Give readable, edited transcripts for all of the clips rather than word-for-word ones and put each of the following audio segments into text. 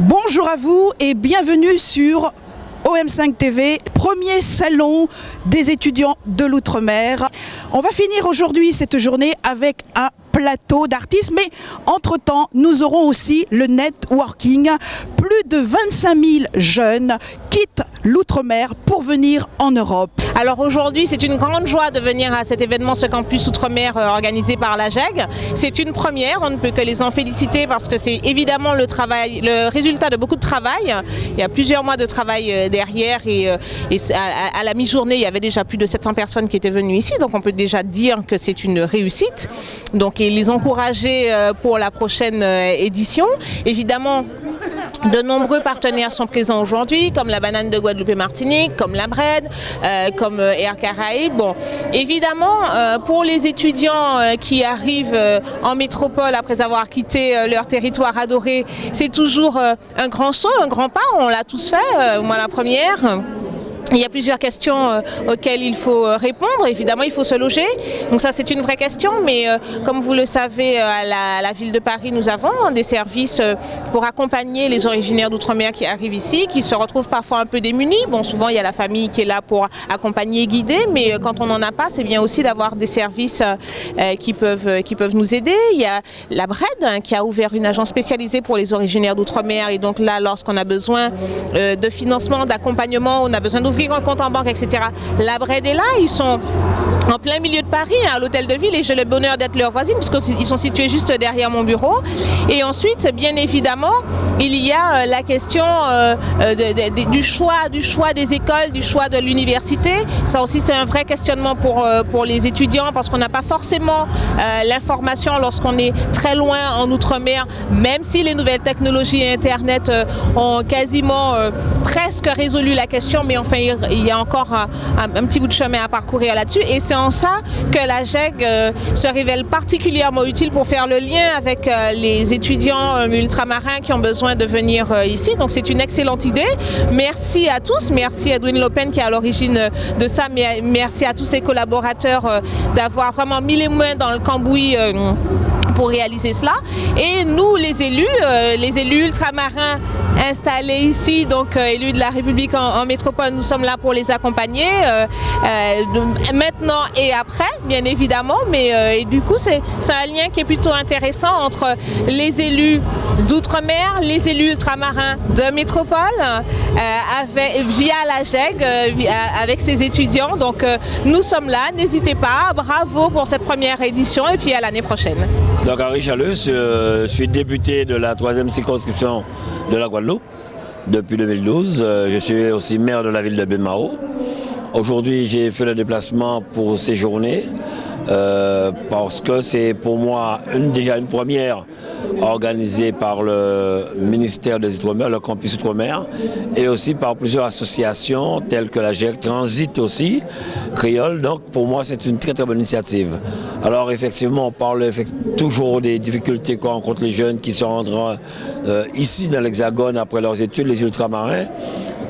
Bonjour à vous et bienvenue sur OM5 TV, premier salon des étudiants de l'Outre-mer. On va finir aujourd'hui cette journée avec un plateau d'artistes, mais entre-temps, nous aurons aussi le networking. Plus de 25 000 jeunes quittent l'Outre-mer pour venir en Europe. Alors aujourd'hui, c'est une grande joie de venir à cet événement, ce campus Outre-mer organisé par la GEG. C'est une première, on ne peut que les en féliciter parce que c'est évidemment le résultat de beaucoup de travail. Il y a plusieurs mois de travail derrière et à la mi-journée, il y avait déjà plus de 700 personnes qui étaient venues ici, donc on peut déjà dire que c'est une réussite. Donc et les encourager pour la prochaine édition. Évidemment, de nombreux partenaires sont présents aujourd'hui, comme la Banane de Guadeloupe et Martinique, comme la Bred, comme Air Caraïbes. Bon, évidemment, pour les étudiants qui arrivent en métropole après avoir quitté leur territoire adoré, c'est toujours un grand saut, un grand pas. On l'a tous fait, moi la première. Il y a plusieurs questions auxquelles il faut répondre. Évidemment, il faut se loger. Donc ça, c'est une vraie question. Mais comme vous le savez, à la ville de Paris, nous avons des services pour accompagner les originaires d'Outre-mer qui arrivent ici, qui se retrouvent parfois un peu démunis. Bon, souvent, il y a la famille qui est là pour accompagner et guider. Mais quand on n'en a pas, c'est bien aussi d'avoir des services qui peuvent nous aider. Il y a la Bred qui a ouvert une agence spécialisée pour les originaires d'Outre-mer. Et donc là, lorsqu'on a besoin de financement, d'accompagnement, on a besoin d'ouvrir un compte en banque, etc. La Bred est là, ils sont en plein milieu de Paris, à l'hôtel de ville, et j'ai le bonheur d'être leur voisine, puisqu'ils sont situés juste derrière mon bureau. Et ensuite, bien évidemment, il y a la question du choix des écoles, du choix de l'université. Ça aussi, c'est un vrai questionnement pour les étudiants, parce qu'on n'a pas forcément l'information lorsqu'on est très loin en Outre-mer, même si les nouvelles technologies et Internet ont quasiment presque résolu la question, mais enfin, il y a encore un petit bout de chemin à parcourir là-dessus. Et c'est en ça que la GEG se révèle particulièrement utile pour faire le lien avec les étudiants ultramarins qui ont besoin de venir ici. Donc c'est une excellente idée. Merci à tous. Merci à Edwin Lopen qui est à l'origine de ça. Mais merci à tous ses collaborateurs d'avoir vraiment mis les mains dans le cambouis pour réaliser cela. Et nous, les élus ultramarins installés ici, donc élus de la République en métropole, nous sommes là pour les accompagner maintenant et après, bien évidemment, mais et du coup c'est un lien qui est plutôt intéressant entre les élus d'outre-mer, les élus ultramarins de métropole, via la GEG, avec ses étudiants. Donc nous sommes là, n'hésitez pas, bravo pour cette première édition et puis à l'année prochaine. Donc Henri Challeux, je suis député de la 3e circonscription de la Guadeloupe depuis 2012. Je suis aussi maire de la ville de Baie-Mahault. Aujourd'hui, j'ai fait le déplacement pour séjourner parce que c'est pour moi déjà une première organisée par le ministère des Outre-mer, le campus Outre-mer, et aussi par plusieurs associations telles que la GEG Transit aussi, Créole. Donc pour moi, c'est une très très bonne initiative. Alors effectivement, on parle toujours des difficultés qu'ont rencontrent les jeunes qui se rendront ici dans l'Hexagone après leurs études, les ultramarins.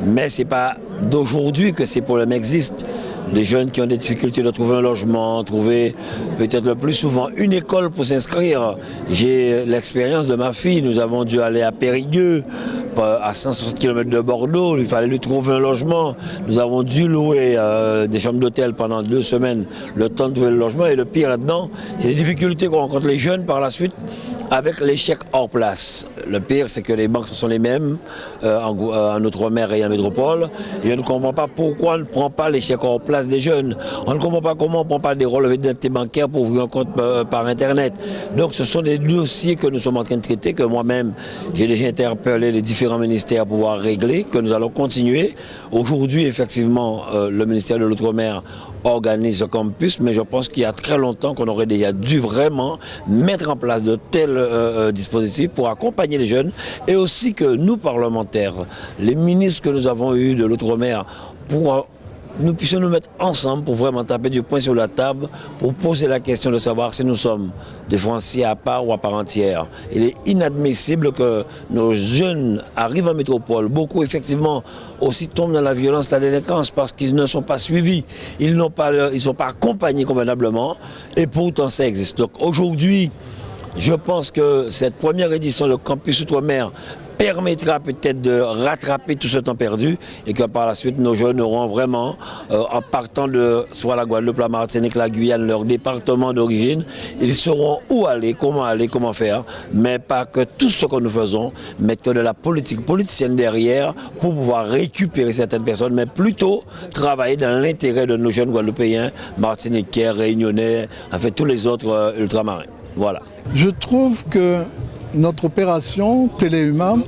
Mais ce n'est pas d'aujourd'hui que ces problèmes existent. Les jeunes qui ont des difficultés de trouver un logement, trouver peut-être le plus souvent une école pour s'inscrire. J'ai l'expérience de ma fille, nous avons dû aller à Périgueux, à 160 km de Bordeaux, il fallait lui trouver un logement. Nous avons dû louer des chambres d'hôtel pendant 2 semaines, le temps de trouver le logement. Et le pire là-dedans, c'est les difficultés qu'ont rencontrent les jeunes par la suite avec les chèques hors place. Le pire, c'est que les banques sont les mêmes en Outre-mer et en métropole. Et on ne comprend pas pourquoi on ne prend pas les chèques hors place des jeunes. On ne comprend pas comment on ne prend pas des relevés d'identité bancaire pour ouvrir un compte par Internet. Donc ce sont des dossiers que nous sommes en train de traiter, que moi-même, j'ai déjà interpellé les différents ministères pour pouvoir régler, que nous allons continuer. Aujourd'hui, effectivement, le ministère de l'Outre-mer organise ce campus, mais je pense qu'il y a très longtemps qu'on aurait déjà dû vraiment mettre en place de tels dispositifs pour accompagner les jeunes et aussi que nous, parlementaires, les ministres que nous avons eus de l'Outre-mer, pour nous puissions nous mettre ensemble pour vraiment taper du poing sur la table, pour poser la question de savoir si nous sommes des Français à part ou à part entière. Il est inadmissible que nos jeunes arrivent en métropole. Beaucoup, effectivement, aussi tombent dans la violence, la délinquance, parce qu'ils ne sont pas suivis. Ils ne sont pas accompagnés convenablement, et pourtant ça existe. Donc aujourd'hui, je pense que cette première édition de Campus Outre-mer permettra peut-être de rattraper tout ce temps perdu et que par la suite nos jeunes auront vraiment, en partant de soit la Guadeloupe, la Martinique, la Guyane, leur département d'origine, ils sauront où aller, comment faire, mais pas que tout ce que nous faisons, mais que de la politique politicienne derrière pour pouvoir récupérer certaines personnes, mais plutôt travailler dans l'intérêt de nos jeunes Guadeloupéens, Martiniquais, Réunionnais, en fait tous les autres ultramarins. Voilà. Je trouve que notre opération Téléhumain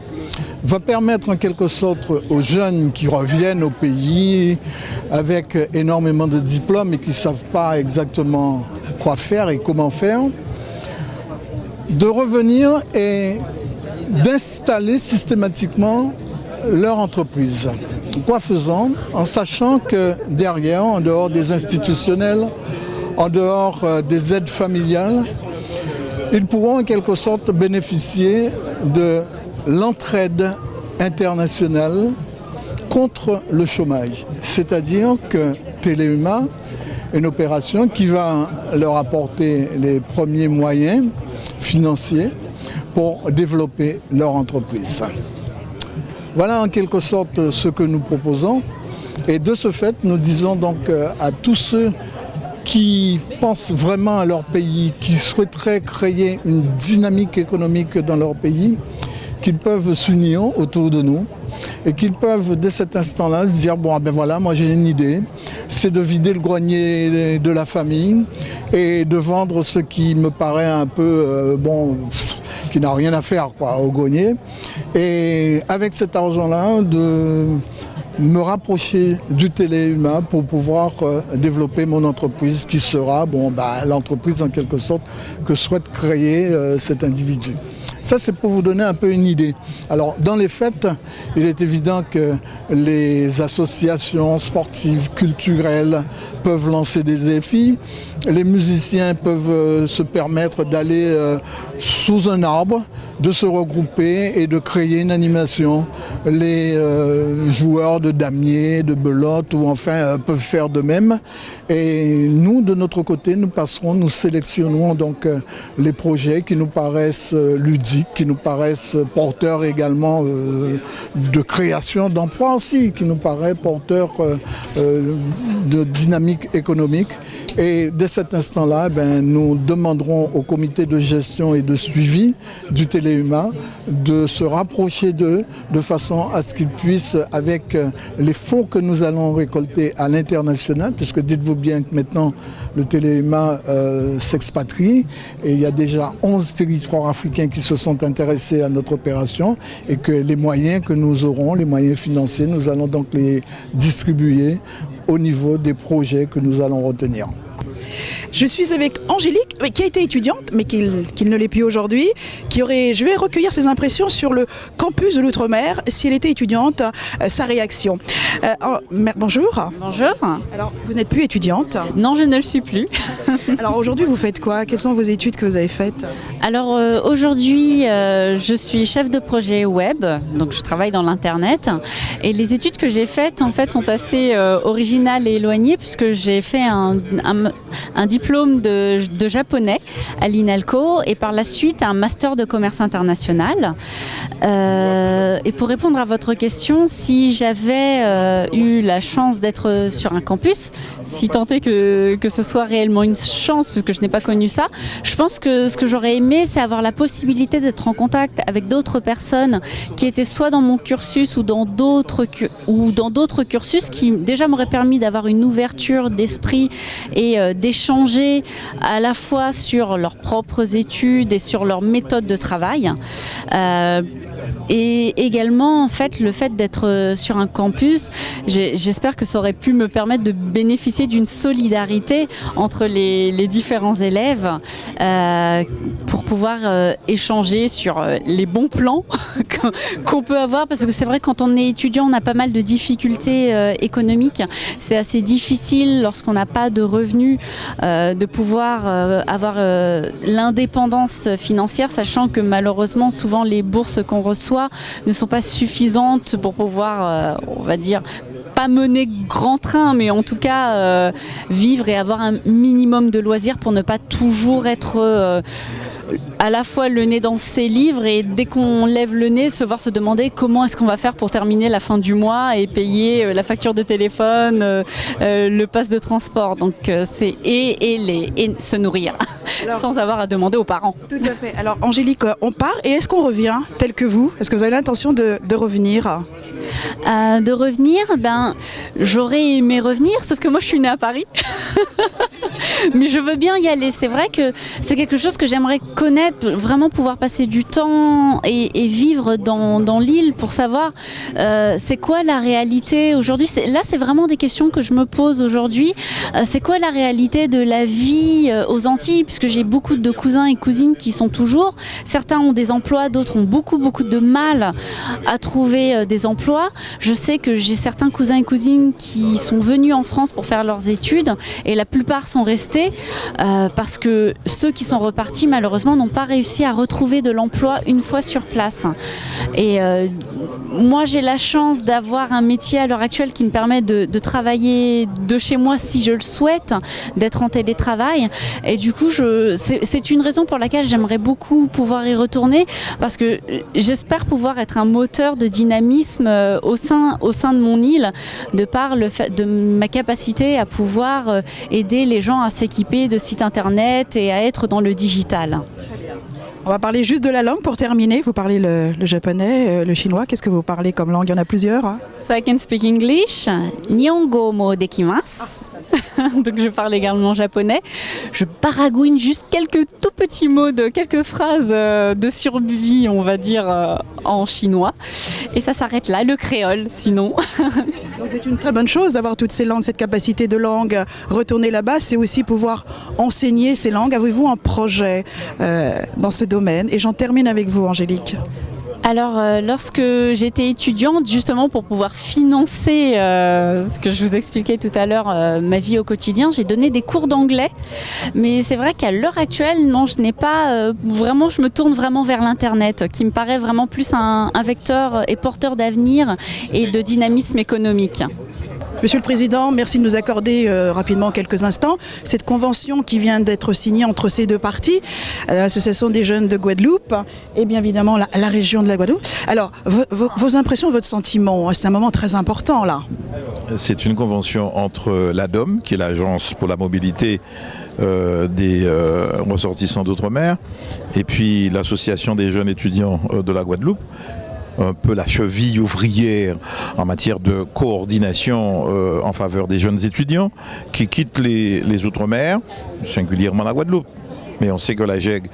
va permettre en quelque sorte aux jeunes qui reviennent au pays avec énormément de diplômes et qui ne savent pas exactement quoi faire et comment faire, de revenir et d'installer systématiquement leur entreprise. Quoi faisant, en sachant que derrière, en dehors des institutionnels, en dehors des aides familiales, ils pourront en quelque sorte bénéficier de l'entraide internationale contre le chômage. C'est-à-dire que Téléhumain est une opération qui va leur apporter les premiers moyens financiers pour développer leur entreprise. Voilà en quelque sorte ce que nous proposons. Et de ce fait, nous disons donc à tous ceux qui pensent vraiment à leur pays, qui souhaiteraient créer une dynamique économique dans leur pays, qu'ils peuvent s'unir autour de nous et qu'ils peuvent dès cet instant-là se dire bon ben voilà, moi j'ai une idée, c'est de vider le grenier de la famille et de vendre ce qui me paraît un peu qui n'a rien à faire quoi, au grenier, et avec cet argent-là de me rapprocher du Téléhumain pour pouvoir développer mon entreprise qui sera l'entreprise en quelque sorte que souhaite créer cet individu. Ça, c'est pour vous donner un peu une idée. Alors, dans les faits, il est évident que les associations sportives, culturelles peuvent lancer des défis. Les musiciens peuvent se permettre d'aller sous un arbre, de se regrouper et de créer une animation. Les joueurs de damier, de belote ou enfin peuvent faire de même. Et nous, de notre côté, nous sélectionnons donc les projets qui nous paraissent ludiques, qui nous paraissent porteurs également de création d'emplois aussi, qui nous paraissent porteurs de dynamique économique. Et dès cet instant-là, nous demanderons au comité de gestion et de suivi du Téléhumain de se rapprocher d'eux de façon à ce qu'ils puissent, avec les fonds que nous allons récolter à l'international, puisque dites-vous bien que maintenant le Téléhumain s'expatrie et il y a déjà 11 territoires africains qui se sont intéressés à notre opération et que les moyens que nous aurons, les moyens financiers, nous allons donc les distribuer au niveau des projets que nous allons retenir. Je suis avec Angélique, qui a été étudiante, mais qui ne l'est plus aujourd'hui. Je vais recueillir ses impressions sur le campus de l'Outre-mer, si elle était étudiante, sa réaction. Bonjour. Bonjour. Alors, vous n'êtes plus étudiante? Non, je ne le suis plus. Alors aujourd'hui, vous faites quoi? Quelles sont vos études que vous avez faites? Alors aujourd'hui, je suis chef de projet web, donc je travaille dans l'internet. Et les études que j'ai faites, en fait, sont assez originales et éloignées, puisque j'ai fait un diplôme de japonais à l'INALCO et par la suite un master de commerce international. Et pour répondre à votre question, si j'avais eu la chance d'être sur un campus, si tant est que ce soit réellement une chance, puisque je n'ai pas connu ça, je pense que ce que j'aurais aimé, c'est avoir la possibilité d'être en contact avec d'autres personnes qui étaient soit dans mon cursus ou dans d'autres cursus, qui déjà m'auraient permis d'avoir une ouverture d'esprit et d'échanger à la fois sur leurs propres études et sur leur méthode de travail. Et également, en fait, le fait d'être sur un campus, j'espère que ça aurait pu me permettre de bénéficier d'une solidarité entre les différents élèves pour pouvoir échanger sur les bons plans qu'on peut avoir. Parce que c'est vrai, quand on est étudiant, on a pas mal de difficultés économiques. C'est assez difficile lorsqu'on n'a pas de revenus de pouvoir avoir l'indépendance financière, sachant que malheureusement, souvent les bourses qu'on reçoit ne sont pas suffisantes pour pouvoir, on va dire, pas mener grand train, mais en tout cas vivre et avoir un minimum de loisirs pour ne pas toujours être à la fois le nez dans ses livres et dès qu'on lève le nez, se demander comment est-ce qu'on va faire pour terminer la fin du mois et payer la facture de téléphone, le pass de transport. Donc c'est et se nourrir sans avoir à demander aux parents. Tout à fait. Alors Angélique, on part et est-ce qu'on revient tel que vous? Est-ce que vous avez l'intention de revenir? De revenir, j'aurais aimé revenir, sauf que moi je suis née à Paris. Mais je veux bien y aller. C'est vrai que c'est quelque chose que j'aimerais connaître, vraiment pouvoir passer du temps et vivre dans l'île pour savoir c'est quoi la réalité aujourd'hui. Là, c'est vraiment des questions que je me pose aujourd'hui. C'est quoi la réalité de la vie aux Antilles, puisque j'ai beaucoup de cousins et cousines qui sont toujours. Certains ont des emplois, d'autres ont beaucoup de mal à trouver des emplois. Je sais que j'ai certains cousins et cousines qui sont venus en France pour faire leurs études et la plupart sont restés parce que ceux qui sont repartis malheureusement n'ont pas réussi à retrouver de l'emploi une fois sur place. Et moi j'ai la chance d'avoir un métier à l'heure actuelle qui me permet de travailler de chez moi si je le souhaite, d'être en télétravail et du coup c'est une raison pour laquelle j'aimerais beaucoup pouvoir y retourner parce que j'espère pouvoir être un moteur de dynamisme au sein de mon île de par le fait de ma capacité à pouvoir aider les gens à s'équiper de sites internet et à être dans le digital. On va parler juste de la langue pour terminer. Vous parlez le japonais, le chinois. Qu'est-ce que vous parlez comme langue? Il y en a plusieurs. Hein? So I can speak English. Nihongo mo dekimasu. Donc je parle également japonais. Je baragouine juste quelques tout petits mots, quelques phrases de survie, on va dire, en chinois. Et ça s'arrête là, le créole sinon. Donc c'est une très bonne chose d'avoir toutes ces langues, cette capacité de langue. Retourner là-bas, c'est aussi pouvoir enseigner ces langues. Avez-vous un projet dans ce domaine? Et j'en termine avec vous, Angélique. Alors, lorsque j'étais étudiante, justement pour pouvoir financer ce que je vous expliquais tout à l'heure, ma vie au quotidien, j'ai donné des cours d'anglais. Mais c'est vrai qu'à l'heure actuelle, non, je n'ai pas vraiment, je me tourne vraiment vers l'Internet, qui me paraît vraiment plus un vecteur et porteur d'avenir et de dynamisme économique. Monsieur le Président, merci de nous accorder rapidement quelques instants cette convention qui vient d'être signée entre ces deux parties, l'Association des jeunes de Guadeloupe et bien évidemment la région de la Guadeloupe. Alors, vos impressions, votre sentiment, c'est un moment très important là. C'est une convention entre l'ADOM, qui est l'Agence pour la mobilité des ressortissants d'outre-mer, et puis l'Association des jeunes étudiants de la Guadeloupe, un peu la cheville ouvrière en matière de coordination en faveur des jeunes étudiants qui quittent les Outre-mer, singulièrement la Guadeloupe. Mais on sait que la GEG,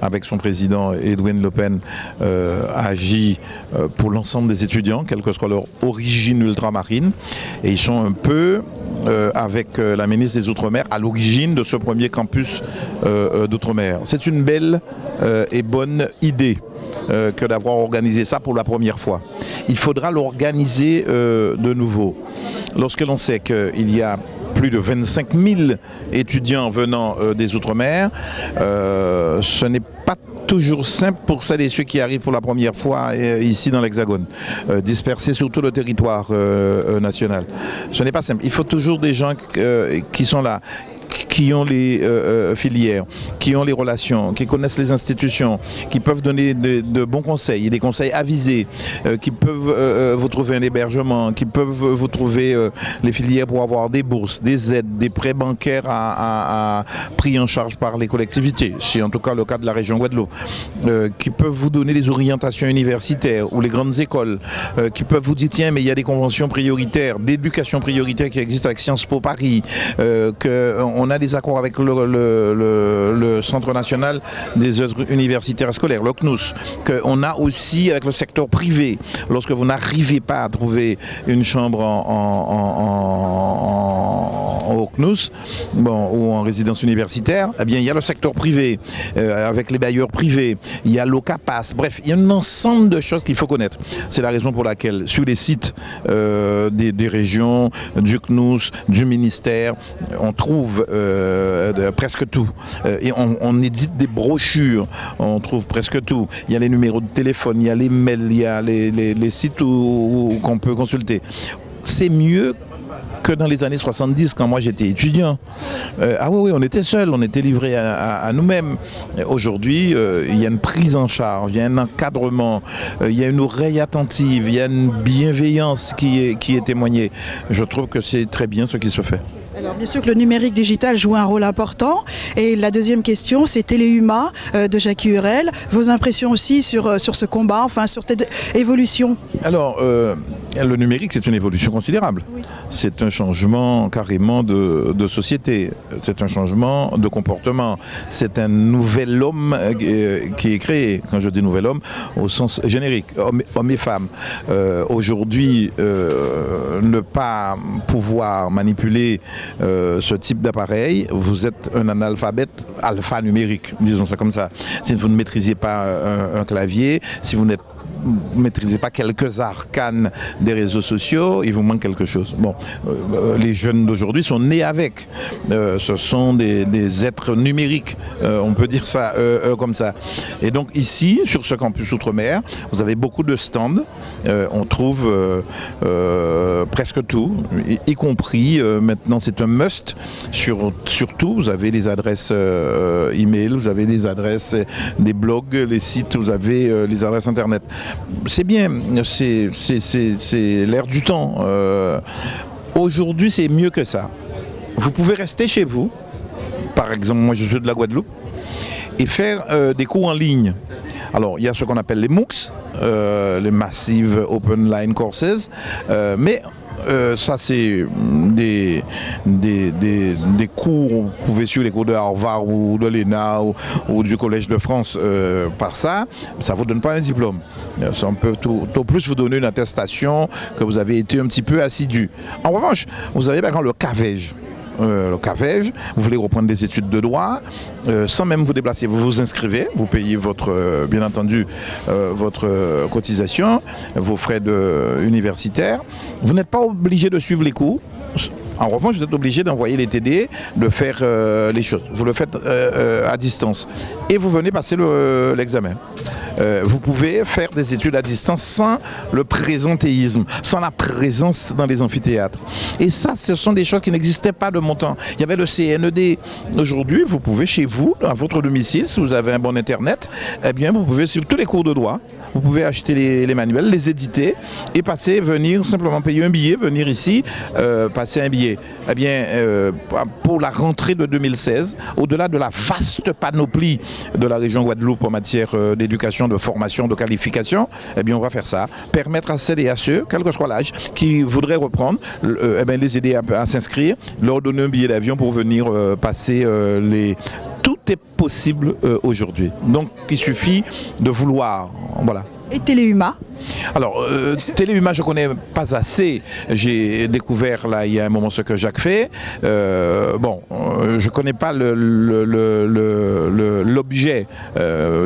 avec son président Edwin Le Pen, agit pour l'ensemble des étudiants, quelle que soit leur origine ultramarine. Et ils sont un peu, avec la ministre des Outre-mer, à l'origine de ce premier campus d'Outre-mer. C'est une belle et bonne idée que d'avoir organisé ça pour la première fois. Il faudra l'organiser de nouveau. Lorsque l'on sait qu'il y a plus de 25 000 étudiants venant des Outre-mer, ce n'est pas toujours simple pour celles et ceux qui arrivent pour la première fois ici dans l'Hexagone, dispersés sur tout le territoire national. Ce n'est pas simple. Il faut toujours des gens qui sont là, qui ont les filières, qui ont les relations, qui connaissent les institutions, qui peuvent donner de bons conseils, des conseils avisés, qui peuvent vous trouver un hébergement, qui peuvent vous trouver les filières pour avoir des bourses, des aides, des prêts bancaires pris en charge par les collectivités, c'est en tout cas le cas de la région Guadeloupe, qui peuvent vous donner des orientations universitaires ou les grandes écoles, qui peuvent vous dire tiens mais il y a des conventions prioritaires, d'éducation prioritaire qui existent avec Sciences Po Paris, on a des accords avec le Centre national des œuvres universitaires scolaires, le CNUS, qu'on a aussi avec le secteur privé. Lorsque vous n'arrivez pas à trouver une chambre au CNUS ou en résidence universitaire, eh bien, il y a le secteur privé, avec les bailleurs privés, il y a l'OCAPAS, bref, il y a un ensemble de choses qu'il faut connaître. C'est la raison pour laquelle sur les sites des régions, du CNUS, du ministère, on trouve presque tout. Et on édite des brochures, on trouve presque tout. Il y a les numéros de téléphone, il y a les mails, il y a les sites qu'on peut consulter. C'est mieux que dans les années 70, quand moi j'étais étudiant. Ah oui, on était seuls, on était livrés à nous-mêmes. Aujourd'hui, il y a une prise en charge, il y a un encadrement, il y a une oreille attentive, il y a une bienveillance qui est témoignée. Je trouve que c'est très bien ce qui se fait. Alors bien sûr que le numérique digital joue un rôle important. Et la deuxième question, c'est Téléhuma de Jacques Hurel. Vos impressions aussi sur ce combat, enfin sur cette évolution? Alors, le numérique, c'est une évolution considérable. Oui. C'est un changement carrément de société. C'est un changement de comportement. C'est un nouvel homme qui est créé. Quand je dis nouvel homme, au sens générique, homme et femme. Aujourd'hui, ne pas pouvoir manipuler ce type d'appareil, vous êtes un analphabète alphanumérique, disons ça comme ça. Si vous ne maîtrisez pas un clavier, si vous ne maîtrisez pas quelques arcanes des réseaux sociaux, il vous manque quelque chose. Bon, les jeunes d'aujourd'hui sont nés avec. Ce sont des êtres numériques, on peut dire ça comme ça. Et donc ici, sur ce campus Outre-mer, vous avez beaucoup de stands. On trouve presque tout, y compris maintenant c'est un must. Surtout, vous avez les adresses email, vous avez les adresses des blogs, les sites, vous avez les adresses internet. C'est bien, c'est l'air du temps. Aujourd'hui, c'est mieux que ça. Vous pouvez rester chez vous, par exemple, moi je suis de la Guadeloupe, et faire des cours en ligne. Alors, il y a ce qu'on appelle les MOOCs, les Massive Open Line Courses, mais ça c'est des cours, vous pouvez suivre les cours de Harvard ou de l'ENA ou du Collège de France par ça ne vous donne pas un diplôme. Ça peut tout plus vous donner une attestation que vous avez été un petit peu assidu. En revanche, vous avez par exemple le CAVEJ. Le CAVEJ, vous voulez reprendre des études de droit, sans même vous déplacer, vous vous inscrivez, vous payez bien entendu votre cotisation, vos frais universitaires. Vous n'êtes pas obligé de suivre les cours. En revanche, vous êtes obligé d'envoyer les TD, de faire les choses. Vous le faites à distance. Et vous venez passer l'examen. Vous pouvez faire des études à distance sans le présentéisme, sans la présence dans les amphithéâtres. Et ça, ce sont des choses qui n'existaient pas de mon temps. Il y avait le CNED. Aujourd'hui, vous pouvez chez vous, à votre domicile, si vous avez un bon Internet, eh bien, vous pouvez suivre tous les cours de droit. Vous pouvez acheter les manuels, les éditer et venir simplement payer un billet, venir ici, passer un billet. Eh bien, pour la rentrée de 2016, au-delà de la vaste panoplie de la région Guadeloupe en matière d'éducation, de formation, de qualification, eh bien, on va faire ça. Permettre à celles et à ceux, quel que soit l'âge, qui voudraient reprendre, eh bien, les aider à s'inscrire, leur donner un billet d'avion pour venir passer Tout est possible aujourd'hui. Donc, il suffit de vouloir. Voilà. Et Téléhuma? Alors, Téléhuma, je ne connais pas assez. J'ai découvert là il y a un moment ce que Jacques fait. Je ne connais pas l'objet.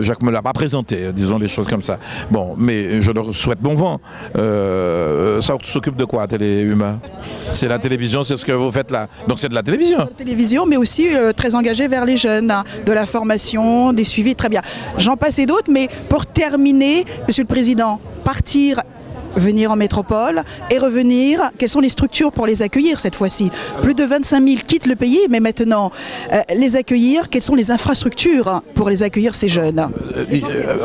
Jacques ne me l'a pas présenté, disons des choses comme ça. Bon, mais je leur souhaite bon vent. Ça s'occupe de quoi, Téléhuma? C'est la télévision, c'est ce que vous faites là. Donc c'est de la télévision. Télévision, mais aussi très engagé vers les jeunes, hein, de la formation, des suivis, très bien. J'en passe et d'autres, mais pour terminer, Monsieur le Président, partir, venir en métropole et revenir, quelles sont les structures pour les accueillir cette fois-ci? Plus de 25 000 quittent le pays, mais maintenant, les accueillir, quelles sont les infrastructures pour les accueillir, ces jeunes?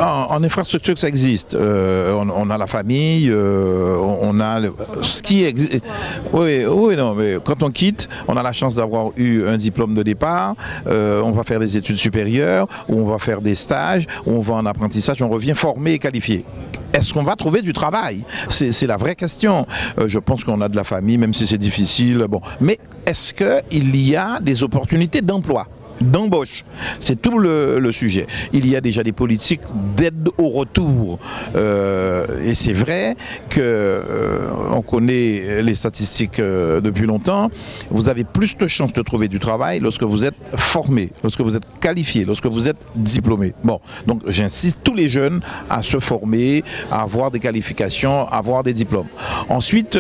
En infrastructure, ça existe. On a la famille, on a ce qui existe. Oui, non, mais quand on quitte, on a la chance d'avoir eu un diplôme de départ, on va faire des études supérieures, ou on va faire des stages, ou on va en apprentissage, on revient formé et qualifié. Est-ce qu'on va trouver du travail? C'est la vraie question. Je pense qu'on a de la famille, même si c'est difficile. Bon. Mais est-ce qu'il y a des opportunités d'emploi, d'embauche? C'est tout le sujet. Il y a déjà des politiques d'aide au retour. Et c'est vrai qu'on connaît les statistiques depuis longtemps. Vous avez plus de chances de trouver du travail lorsque vous êtes formé, lorsque vous êtes qualifié, lorsque vous êtes diplômé. Bon, donc j'insiste tous les jeunes à se former, à avoir des qualifications, à avoir des diplômes. Ensuite,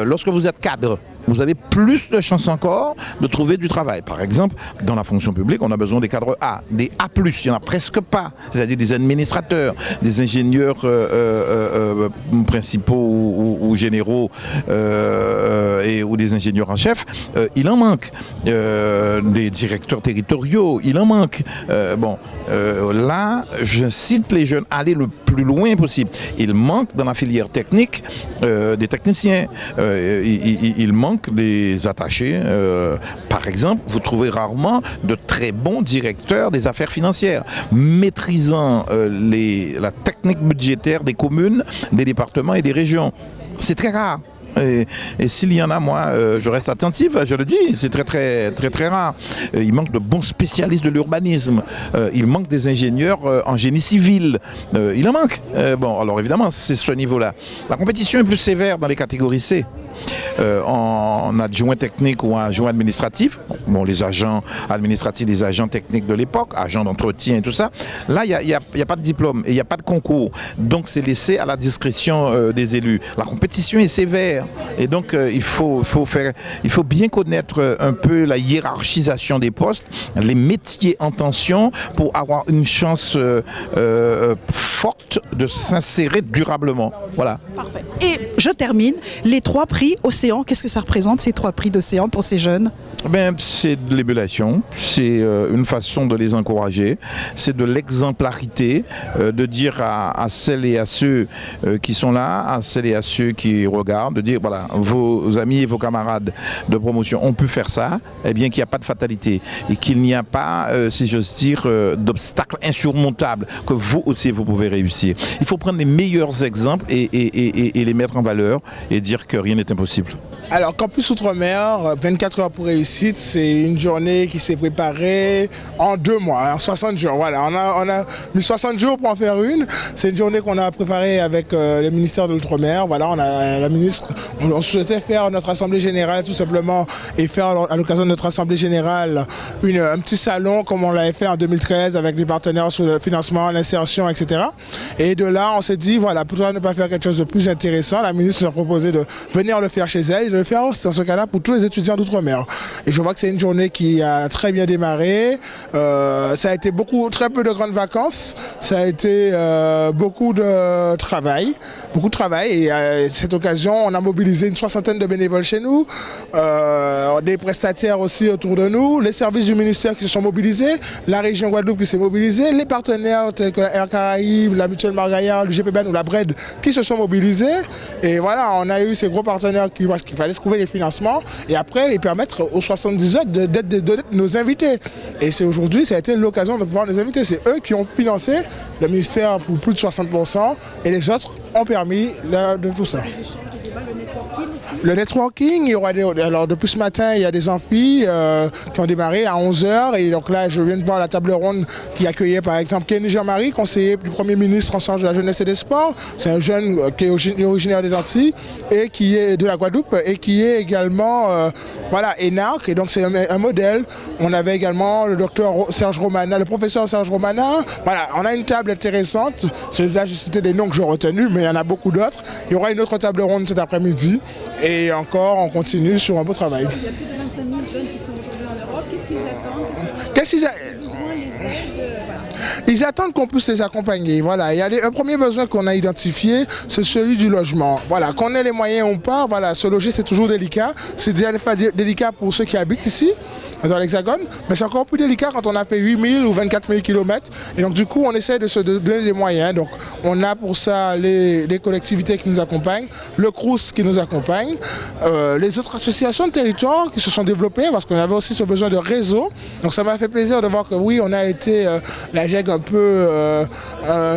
lorsque vous êtes cadre, vous avez plus de chances encore de trouver du travail. Par exemple, dans la fonction publique, on a besoin des cadres A, des A+, il n'y en a presque pas, c'est-à-dire des administrateurs, des ingénieurs principaux ou généraux ou des ingénieurs en chef, il en manque. Des directeurs territoriaux, il en manque. Là, j'incite les jeunes à aller le plus loin possible. Il manque dans la filière technique des techniciens, il manque des attachés. Par exemple, vous trouvez rarement de très bons directeurs des affaires financières, maîtrisant la technique budgétaire des communes, des départements et des régions. C'est très rare. Et s'il y en a, moi, je reste attentif, je le dis, c'est très rare. Il manque de bons spécialistes de l'urbanisme, il manque des ingénieurs en génie civil, il en manque. Alors évidemment, c'est ce niveau-là. La compétition est plus sévère dans les catégories C. En adjoint technique ou en adjoint administratif, les agents administratifs, les agents techniques de l'époque, agents d'entretien et tout ça, là, il n'y a pas de diplôme et il n'y a pas de concours. Donc, c'est laissé à la discrétion des élus. La compétition est sévère et donc il faut bien connaître un peu la hiérarchisation des postes, les métiers en tension pour avoir une chance forte de s'insérer durablement. Voilà. Parfait. Et je termine, les 3 prix Océan, qu'est-ce que ça représente ces 3 prix d'Océan pour ces jeunes? C'est de l'émulation, c'est une façon de les encourager, c'est de l'exemplarité, de dire à celles et à ceux qui sont là, à celles et à ceux qui regardent, de dire voilà, vos amis et vos camarades de promotion ont pu faire ça, eh bien qu'il n'y a pas de fatalité et qu'il n'y a pas, si j'ose dire, d'obstacles insurmontables que vous aussi vous pouvez réussir. Il faut prendre les meilleurs exemples et les mettre en valeur et dire que rien n'est impossible. Alors, Campus Outre-mer, 24 heures pour réussite, c'est une journée qui s'est préparée en 2 mois, en 60 jours. Voilà, on a mis 60 jours pour en faire une. C'est une journée qu'on a préparée avec le ministère de l'Outre-mer. Voilà, on a la ministre, on souhaitait faire notre assemblée générale tout simplement et faire à l'occasion de notre assemblée générale un petit salon comme on l'avait fait en 2013 avec des partenaires sur le financement, l'insertion, etc. Et de là, on s'est dit, voilà, pourquoi ne pas faire quelque chose de plus intéressant. La ministre nous a proposé de venir le faire chez elle et de le faire dans ce cas-là pour tous les étudiants d'outre-mer. Et je vois que c'est une journée qui a très bien démarré. Ça a été très peu de grandes vacances. Ça a été beaucoup de travail. Et à cette occasion, on a mobilisé une 60aine de bénévoles chez nous, des prestataires aussi autour de nous, les services du ministère qui se sont mobilisés, la région Guadeloupe qui s'est mobilisée, les partenaires tels que Air Caraïbes, la Mutuelle Margaillard, le GPBN ou la BRED qui se sont mobilisés. Et voilà, on a eu ces gros partenaires qu'il fallait trouver les financements et après, et permettre aux 70 autres d'être nos invités. Et c'est aujourd'hui, ça a été l'occasion de pouvoir les inviter. C'est eux qui ont financé le ministère pour plus de 60% et les autres ont permis de tout ça. Le networking, il y aura alors depuis ce matin, il y a des amphis qui ont démarré à 11h et donc là, je viens de voir la table ronde qui accueillait par exemple Kenny Jean-Marie, conseiller du Premier ministre en charge de la jeunesse et des sports. C'est un jeune qui est originaire des Antilles et qui est de la Guadeloupe et qui est également énarque et donc c'est un modèle. On avait également le docteur Serge Romana, le professeur Serge Romana. Voilà, on a une table intéressante. Là, j'ai cité des noms que j'ai retenus, mais il y en a beaucoup d'autres. Il y aura une autre table ronde cet après-midi. Et encore, on continue sur un beau travail. Il y a plus de 25 000 jeunes qui sont aujourd'hui en Europe. Qu'est-ce qu'ils attendent? Ils attendent qu'on puisse les accompagner. Voilà. Il y a un premier besoin qu'on a identifié, c'est celui du logement. Voilà. Qu'on ait les moyens ou pas, voilà, se loger c'est toujours délicat. C'est délicat pour ceux qui habitent ici, dans l'Hexagone, mais c'est encore plus délicat quand on a fait 8 000 ou 24 000 km. Et donc du coup, on essaie de se donner les moyens. Donc on a pour ça les collectivités qui nous accompagnent, le CROUS qui nous accompagne, les autres associations de territoire qui se sont développées parce qu'on avait aussi ce besoin de réseau. Donc ça m'a fait plaisir de voir que oui, on a été la GEG un peu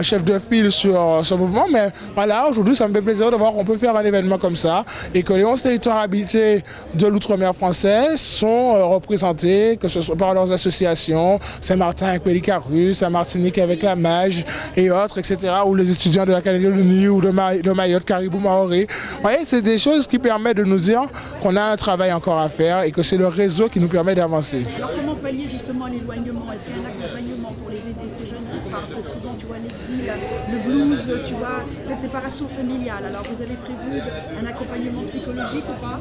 chef de file sur ce mouvement, mais voilà, aujourd'hui ça me fait plaisir de voir qu'on peut faire un événement comme ça et que les 11 territoires habités de l'outre-mer français sont représentés, que ce soit par leurs associations, Saint-Martin avec Pélicarus, Saint-Martinique avec la Mage et autres, etc., ou les étudiants de la Calédonie ou de Mayotte, Caribou, Maoré. Vous voyez, c'est des choses qui permettent de nous dire qu'on a un travail encore à faire et que c'est le réseau qui nous permet d'avancer. Alors comment pallier justement l'éloignement? Est-ce qu'il y a un accompagnement pour les aider, ces jeunes qui partent souvent, tu vois, l'exil, le blues, tu vois, cette séparation familiale? Alors vous avez prévu un accompagnement psychologique ou pas?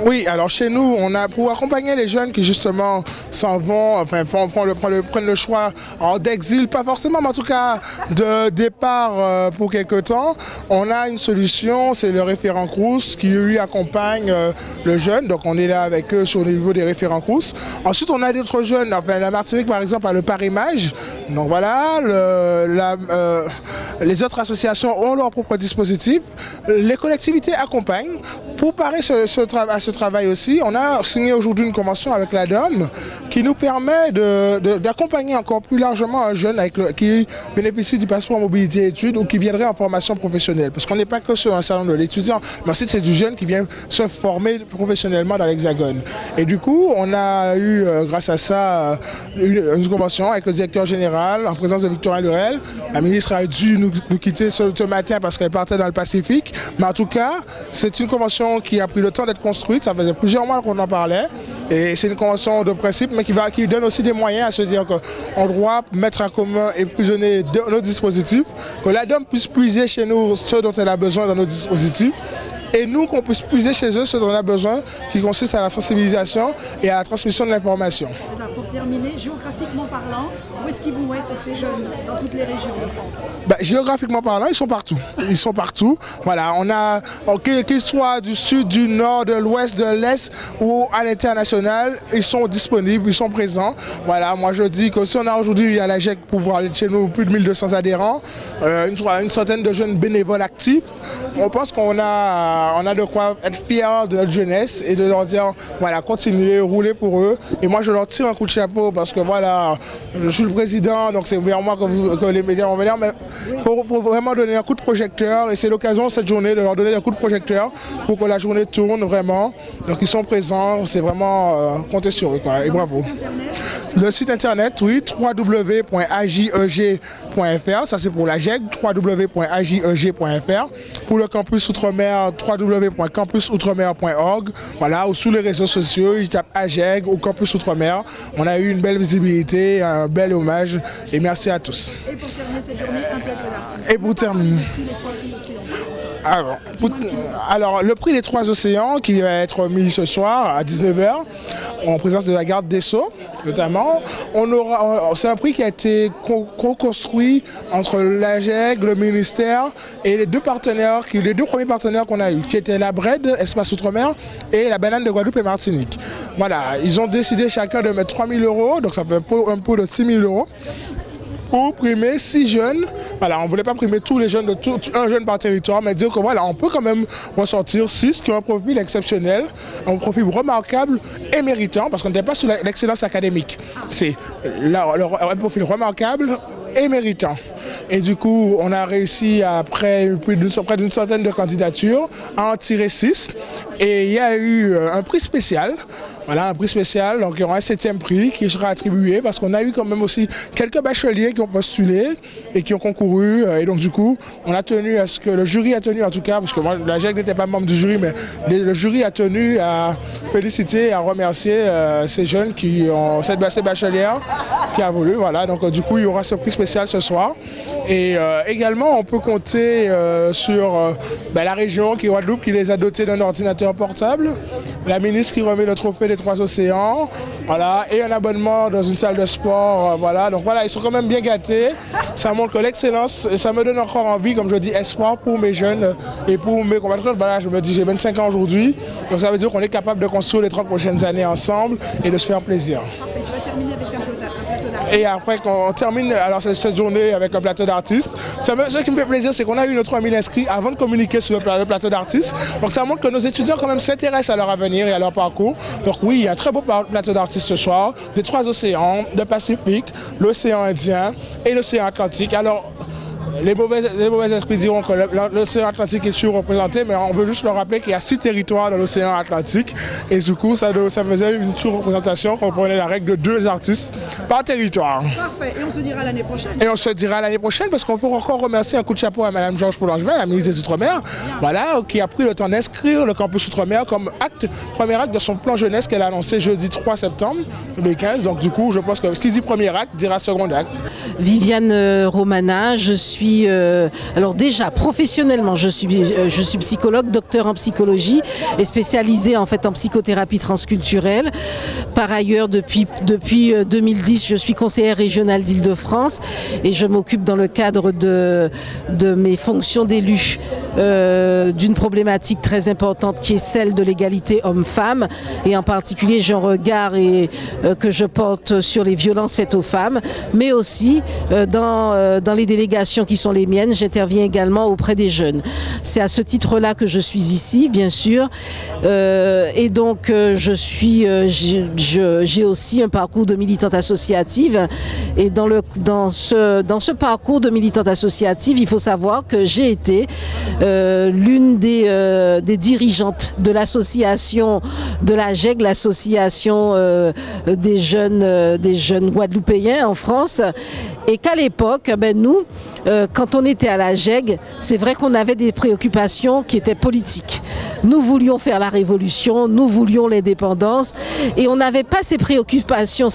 Oui, alors chez nous, on a pour accompagner les jeunes qui justement s'en vont, enfin prennent le choix d'exil, pas forcément, mais en tout cas de départ pour quelque temps, on a une solution, c'est le référent Crous qui lui accompagne le jeune, donc on est là avec eux sur le niveau des référents Crous. Ensuite, on a d'autres jeunes, enfin la Martinique par exemple a le Parimage, donc voilà, les autres associations ont leur propre dispositif, les collectivités accompagnent. Pour parer à ce travail aussi, on a signé aujourd'hui une convention avec la DOM qui nous permet d'accompagner encore plus largement un jeune qui bénéficie du passeport mobilité études ou qui viendrait en formation professionnelle. Parce qu'on n'est pas que sur un salon de l'étudiant, mais ensuite c'est du jeune qui vient se former professionnellement dans l'Hexagone. Et du coup, on a eu, grâce à ça, une convention avec le directeur général en présence de Victorien Lurel. La ministre a dû nous quitter ce matin parce qu'elle partait dans le Pacifique. Mais en tout cas, c'est une convention qui a pris le temps d'être construite, ça faisait plusieurs mois qu'on en parlait, et c'est une convention de principe, mais qui donne aussi des moyens à se dire qu'on doit mettre en commun et fusionner nos dispositifs, que l'ADOM puisse puiser chez nous ce dont elle a besoin dans nos dispositifs, et nous qu'on puisse puiser chez eux ce dont on a besoin, qui consiste à la sensibilisation et à la transmission de l'information. Pour terminer, géographiquement parlant, où est-ce qu'ils vont être ces jeunes dans toutes les régions de France? Géographiquement parlant, ils sont partout. Ils sont partout. Voilà, on a, qu'ils soient du sud, du nord, de l'ouest, de l'est ou à l'international, ils sont disponibles, ils sont présents. Voilà, moi je dis que si on a aujourd'hui à la GEC pour parler de chez nous plus de 1200 adhérents, une centaine de jeunes bénévoles actifs, on pense qu'on a de quoi être fiers de notre jeunesse et de leur dire, voilà, continuez, roulez pour eux. Et moi je leur tire un coup de chapeau parce que voilà, je suis le président, donc c'est vers moi que les médias vont venir, mais pour vraiment donner un coup de projecteur, et c'est l'occasion cette journée de leur donner un coup de projecteur pour que la journée tourne vraiment. Donc ils sont présents, c'est vraiment compter sur eux, quoi, et bravo. Le site internet, oui, www.ajeg.fr, ça c'est pour la GEG, www.ajeg.fr. Pour le campus Outre-mer, www.campusoutremer.org, voilà, ou sous les réseaux sociaux, ils tapent AGEG ou Campus Outre-mer. On a eu une belle visibilité, un bel hommage, et merci à tous. Et pour terminer cette journée, un plateau d'artistes. Et pour terminer. Alors, le prix des 3 océans qui va être mis ce soir à 19h, en présence de la garde des Sceaux notamment. C'est un prix qui a été co-construit entre l'AGEG, le ministère et les deux premiers partenaires qu'on a eu, qui étaient la BRED, Espace Outre-mer, et la Banane de Guadeloupe et Martinique. Voilà, ils ont décidé chacun de mettre 3 000 €, donc ça fait un pot de 6 000 €. Pour primer 6 jeunes. Voilà, on ne voulait pas primer tous les jeunes, un jeune par territoire, mais dire que voilà, on peut quand même ressortir 6 qui ont un profil exceptionnel, un profil remarquable et méritant, parce qu'on n'était pas sur l'excellence académique. C'est un profil remarquable et méritant. Et du coup, on a réussi, après près d'une centaine de candidatures, à en tirer 6. Et il y a eu un prix spécial. Voilà, un prix spécial, donc il y aura un 7e prix qui sera attribué parce qu'on a eu quand même aussi quelques bacheliers qui ont postulé et qui ont concouru. Et donc du coup, on a tenu à ce que le jury a tenu en tout cas, parce que moi, la GEG n'était pas membre du jury, mais le jury a tenu à féliciter et à remercier ces jeunes qui ont cette bachelière qui a voulu. Voilà, donc du coup, il y aura ce prix spécial ce soir. Et également, on peut compter sur la région Guadeloupe qui les a dotés d'un ordinateur portable, la ministre qui remet le trophée des 3 océans, voilà, et un abonnement dans une salle de sport, voilà. Donc voilà, ils sont quand même bien gâtés. Ça montre que l'excellence, et ça me donne encore envie, comme je dis, espoir pour mes jeunes et pour mes compatriotes. Voilà, je me dis, j'ai 25 ans aujourd'hui, donc ça veut dire qu'on est capable de construire les 30 prochaines années ensemble et de se faire plaisir. Parfait, tu vas terminer avec un plateau d'artistes. Et après, quand on termine cette journée avec un plateau d'artistes, ce qui me fait plaisir, c'est qu'on a eu nos 3000 inscrits avant de communiquer sur le plateau d'artistes. Donc ça montre que nos étudiants quand même s'intéressent à leur avenir et à leur parcours. Donc oui, il y a un très beau plateau d'artistes ce soir, des 3 océans, le Pacifique, l'océan Indien et l'océan Atlantique. Alors, les mauvais esprits diront que l'océan Atlantique est surreprésenté, mais on veut juste leur rappeler qu'il y a 6 territoires dans l'océan Atlantique. Et du coup, ça faisait une surreprésentation qu'on prenait la règle de 2 artistes par territoire. Parfait, et on se dira l'année prochaine. Et on se dira l'année prochaine, parce qu'on peut encore remercier un coup de chapeau à Mme Georges Paulangevin, la ministre des Outre-mer, voilà, qui a pris le temps d'inscrire le campus Outre-mer comme premier acte de son plan jeunesse qu'elle a annoncé jeudi 3 septembre 2015. Donc du coup, je pense que ce qui dit premier acte dira second acte. Viviane Romana, je suis alors déjà professionnellement je suis psychologue, docteur en psychologie et spécialisée en fait en psychothérapie transculturelle. Par ailleurs depuis 2010 je suis conseillère régionale d'Île-de-France et je m'occupe dans le cadre de mes fonctions d'élu d'une problématique très importante qui est celle de l'égalité homme-femme et en particulier j'ai un regard que je porte sur les violences faites aux femmes, mais aussi dans les délégations qui sont les miennes, j'interviens également auprès des jeunes. C'est à ce titre-là que je suis ici, bien sûr, et donc j'ai aussi un parcours de militante associative et dans ce parcours de militante associative, il faut savoir que j'ai été l'une des dirigeantes de l'association de la GEG, l'association des jeunes guadeloupéens en France, et qu'à l'époque, nous, quand on était à la GEG, c'est vrai qu'on avait des préoccupations qui étaient politiques. Nous voulions faire la révolution, nous voulions l'indépendance, et on n'avait pas ces préoccupations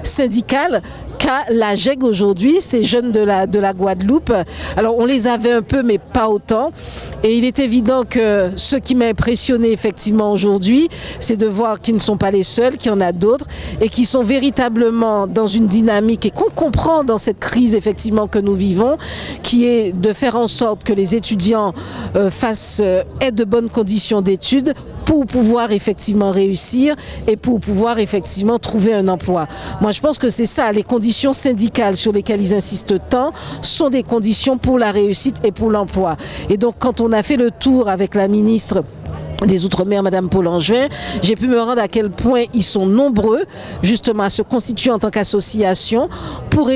syndicales qu'à la GEG aujourd'hui, ces jeunes de la Guadeloupe. Alors on les avait un peu, mais pas autant. Et il est évident que ce qui m'a impressionné effectivement aujourd'hui, c'est de voir qu'ils ne sont pas les seuls, qu'il y en a d'autres, et qui sont véritablement dans une dynamique et qu'on comprend dans cette crise effectivement que nous vivons, qui est de faire en sorte que les étudiants aient de bonnes conditions d'études pour pouvoir effectivement réussir et pour pouvoir effectivement trouver un emploi. Moi je pense que c'est ça, les conditions syndicales sur lesquelles ils insistent tant sont des conditions pour la réussite et pour l'emploi. Et donc quand on a fait le tour avec la ministre des Outre-mer, Madame Paul Angevin, j'ai pu me rendre à quel point ils sont nombreux justement à se constituer en tant qu'association pour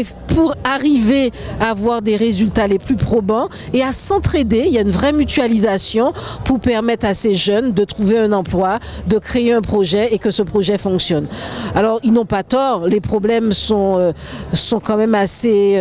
arriver à avoir des résultats les plus probants et à s'entraider. Il y a une vraie mutualisation pour permettre à ces jeunes de trouver un emploi, de créer un projet et que ce projet fonctionne. Alors ils n'ont pas tort, les problèmes sont quand même assez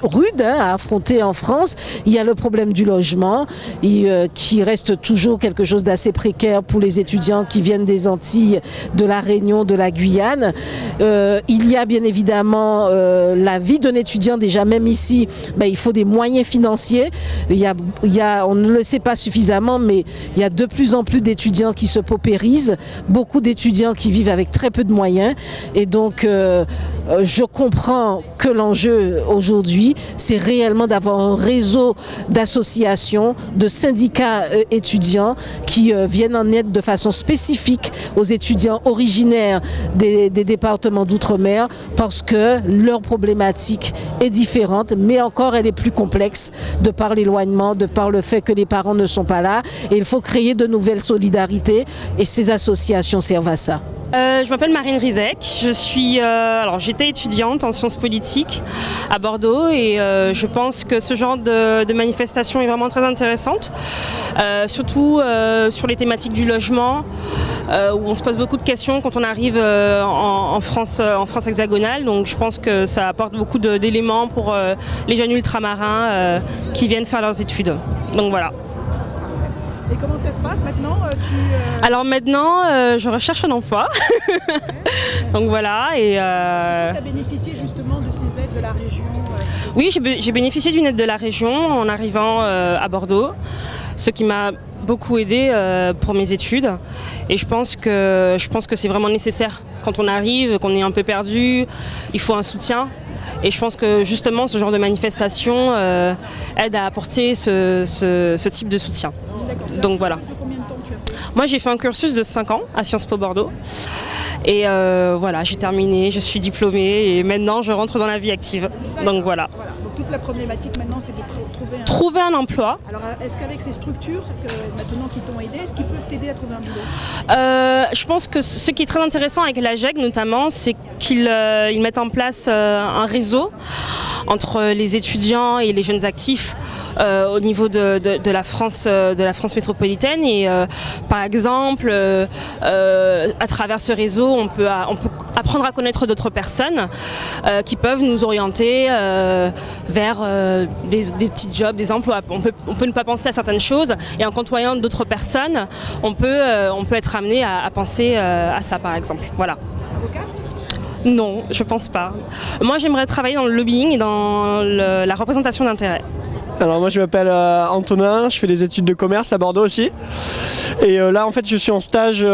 rudes à affronter en France. Il y a le problème du logement qui reste toujours quelque chose d'assez précaire pour les étudiants qui viennent des Antilles, de la Réunion, de la Guyane. Il y a bien évidemment la vie d'un étudiant, déjà même ici, il faut des moyens financiers. On ne le sait pas suffisamment, mais il y a de plus en plus d'étudiants qui se paupérisent, beaucoup d'étudiants qui vivent avec très peu de moyens. Et donc, je comprends que l'enjeu aujourd'hui, c'est réellement d'avoir un réseau d'associations, de syndicats étudiants qui viennent en aide de façon spécifique aux étudiants originaires des départements d'outre-mer parce que leur problématique est différente, mais encore elle est plus complexe de par l'éloignement, de par le fait que les parents ne sont pas là et il faut créer de nouvelles solidarités et ces associations servent à ça. Je m'appelle Marine Rizek, j'étais étudiante en sciences politiques à Bordeaux et je pense que ce genre de manifestation est vraiment très intéressante, surtout sur les thématiques du logement où on se pose beaucoup de questions quand on arrive en France hexagonale, donc je pense que ça apporte beaucoup d'éléments pour les jeunes ultramarins qui viennent faire leurs études, donc voilà. Et comment ça se passe maintenant Alors maintenant, je recherche un emploi. Donc voilà. Et tu as bénéficié justement de ces aides de la région Oui, j'ai bénéficié d'une aide de la région en arrivant à Bordeaux, ce qui m'a beaucoup aidé pour mes études. Et je pense que c'est vraiment nécessaire. Quand on arrive, qu'on est un peu perdu, il faut un soutien. Et je pense que justement ce genre de manifestation aide à apporter ce type de soutien. Donc voilà. Moi j'ai fait un cursus de 5 ans à Sciences Po Bordeaux et voilà, j'ai terminé, je suis diplômée et maintenant je rentre dans la vie active. Donc voilà. Donc toute la problématique maintenant c'est de trouver un emploi. Alors est-ce qu'avec ces structures maintenant qui t'ont aidé, est-ce qu'ils peuvent t'aider à trouver un boulot Je pense que ce qui est très intéressant avec la GEG notamment, c'est qu'ils mettent en place un réseau entre les étudiants et les jeunes actifs au niveau de la France métropolitaine et par exemple à travers ce réseau on peut apprendre à connaître d'autres personnes qui peuvent nous orienter vers des petits jobs, des emplois. On peut ne pas penser à certaines choses et en côtoyant d'autres personnes on peut être amené à penser à ça par exemple. Voilà. Non, je pense pas. Moi, j'aimerais travailler dans le lobbying et dans la représentation d'intérêts. Alors moi je m'appelle Antonin, je fais des études de commerce à Bordeaux aussi. Et là en fait je suis en stage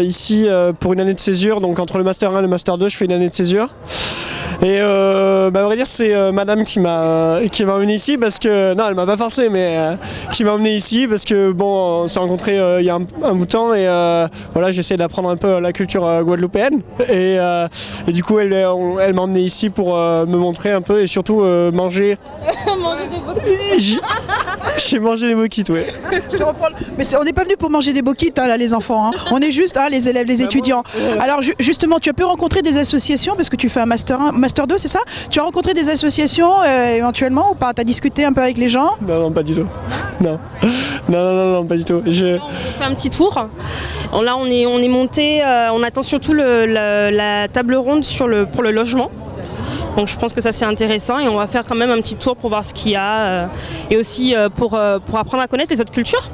ici pour une année de césure, donc entre le Master 1 et le Master 2 je fais une année de césure. Et à vrai dire c'est madame qui m'a emmené ici parce que, non elle m'a pas forcé mais qui m'a emmené ici parce que bon on s'est rencontrés il y a un bout de temps et voilà j'essaie d'apprendre un peu la culture guadeloupéenne et du coup elle m'a emmené ici pour me montrer un peu et surtout manger. Manger des boquites. J'ai mangé les boquites, ouais. Je te reprends. Mais on n'est pas venu pour manger des boquites, hein, là, les enfants. Hein. On est juste les élèves, les étudiants. Alors, justement, tu as pu rencontrer des associations, parce que tu fais un Master 1, Master 2, c'est ça? Tu as rencontré des associations éventuellement ou pas? Tu as discuté un peu avec les gens? Non, pas du tout. Non, pas du tout. On fait un petit tour. Là, on est monté, on attend surtout la table ronde pour le logement. Donc je pense que ça c'est intéressant et on va faire quand même un petit tour pour voir ce qu'il y a et aussi pour apprendre à connaître les autres cultures.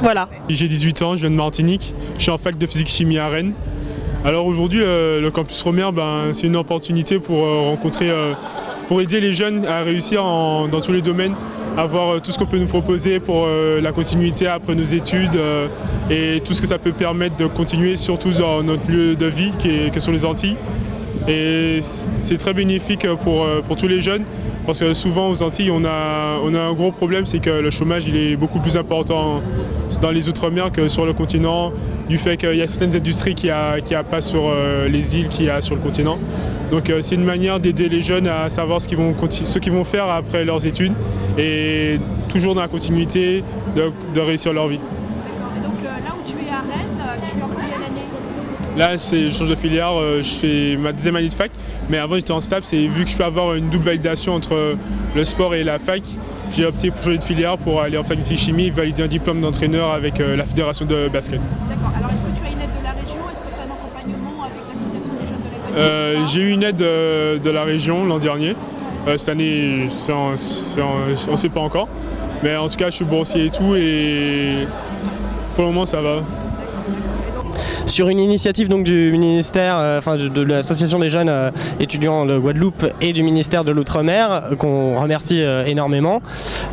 Voilà. J'ai 18 ans, je viens de Martinique, je suis en fac de physique-chimie à Rennes. Alors aujourd'hui le campus Romer c'est une opportunité pour pour aider les jeunes à réussir dans tous les domaines, à voir tout ce qu'on peut nous proposer pour la continuité après nos études et tout ce que ça peut permettre de continuer surtout dans notre lieu de vie qui sont les Antilles. Et c'est très bénéfique pour tous les jeunes parce que souvent aux Antilles on a un gros problème, c'est que le chômage il est beaucoup plus important dans les Outre-mer que sur le continent, du fait qu'il y a certaines industries qu'il n'y a pas sur les îles qu'il y a sur le continent. Donc c'est une manière d'aider les jeunes à savoir ce qu'ils vont faire après leurs études et toujours dans la continuité de réussir leur vie. D'accord. Et donc là où tu es à Rennes, tu es en combien d'années? Là, je change de filière, je fais ma deuxième année de fac, mais avant j'étais en STAPS et vu que je peux avoir une double validation entre le sport et la fac, j'ai opté pour changer de filière pour aller en fac de physique-chimie et valider un diplôme d'entraîneur avec la fédération de basket. D'accord. Alors est-ce que tu as une aide de la région? Est-ce que tu as un accompagnement avec l'association des jeunes de la Guadeloupe? J'ai eu une aide de la région l'an dernier. Cette année, on ne sait pas encore. Mais en tout cas, je suis boursier et tout et pour le moment ça va. Sur une initiative donc du ministère, de l'association des jeunes étudiants de Guadeloupe et du ministère de l'Outre-mer, qu'on remercie énormément.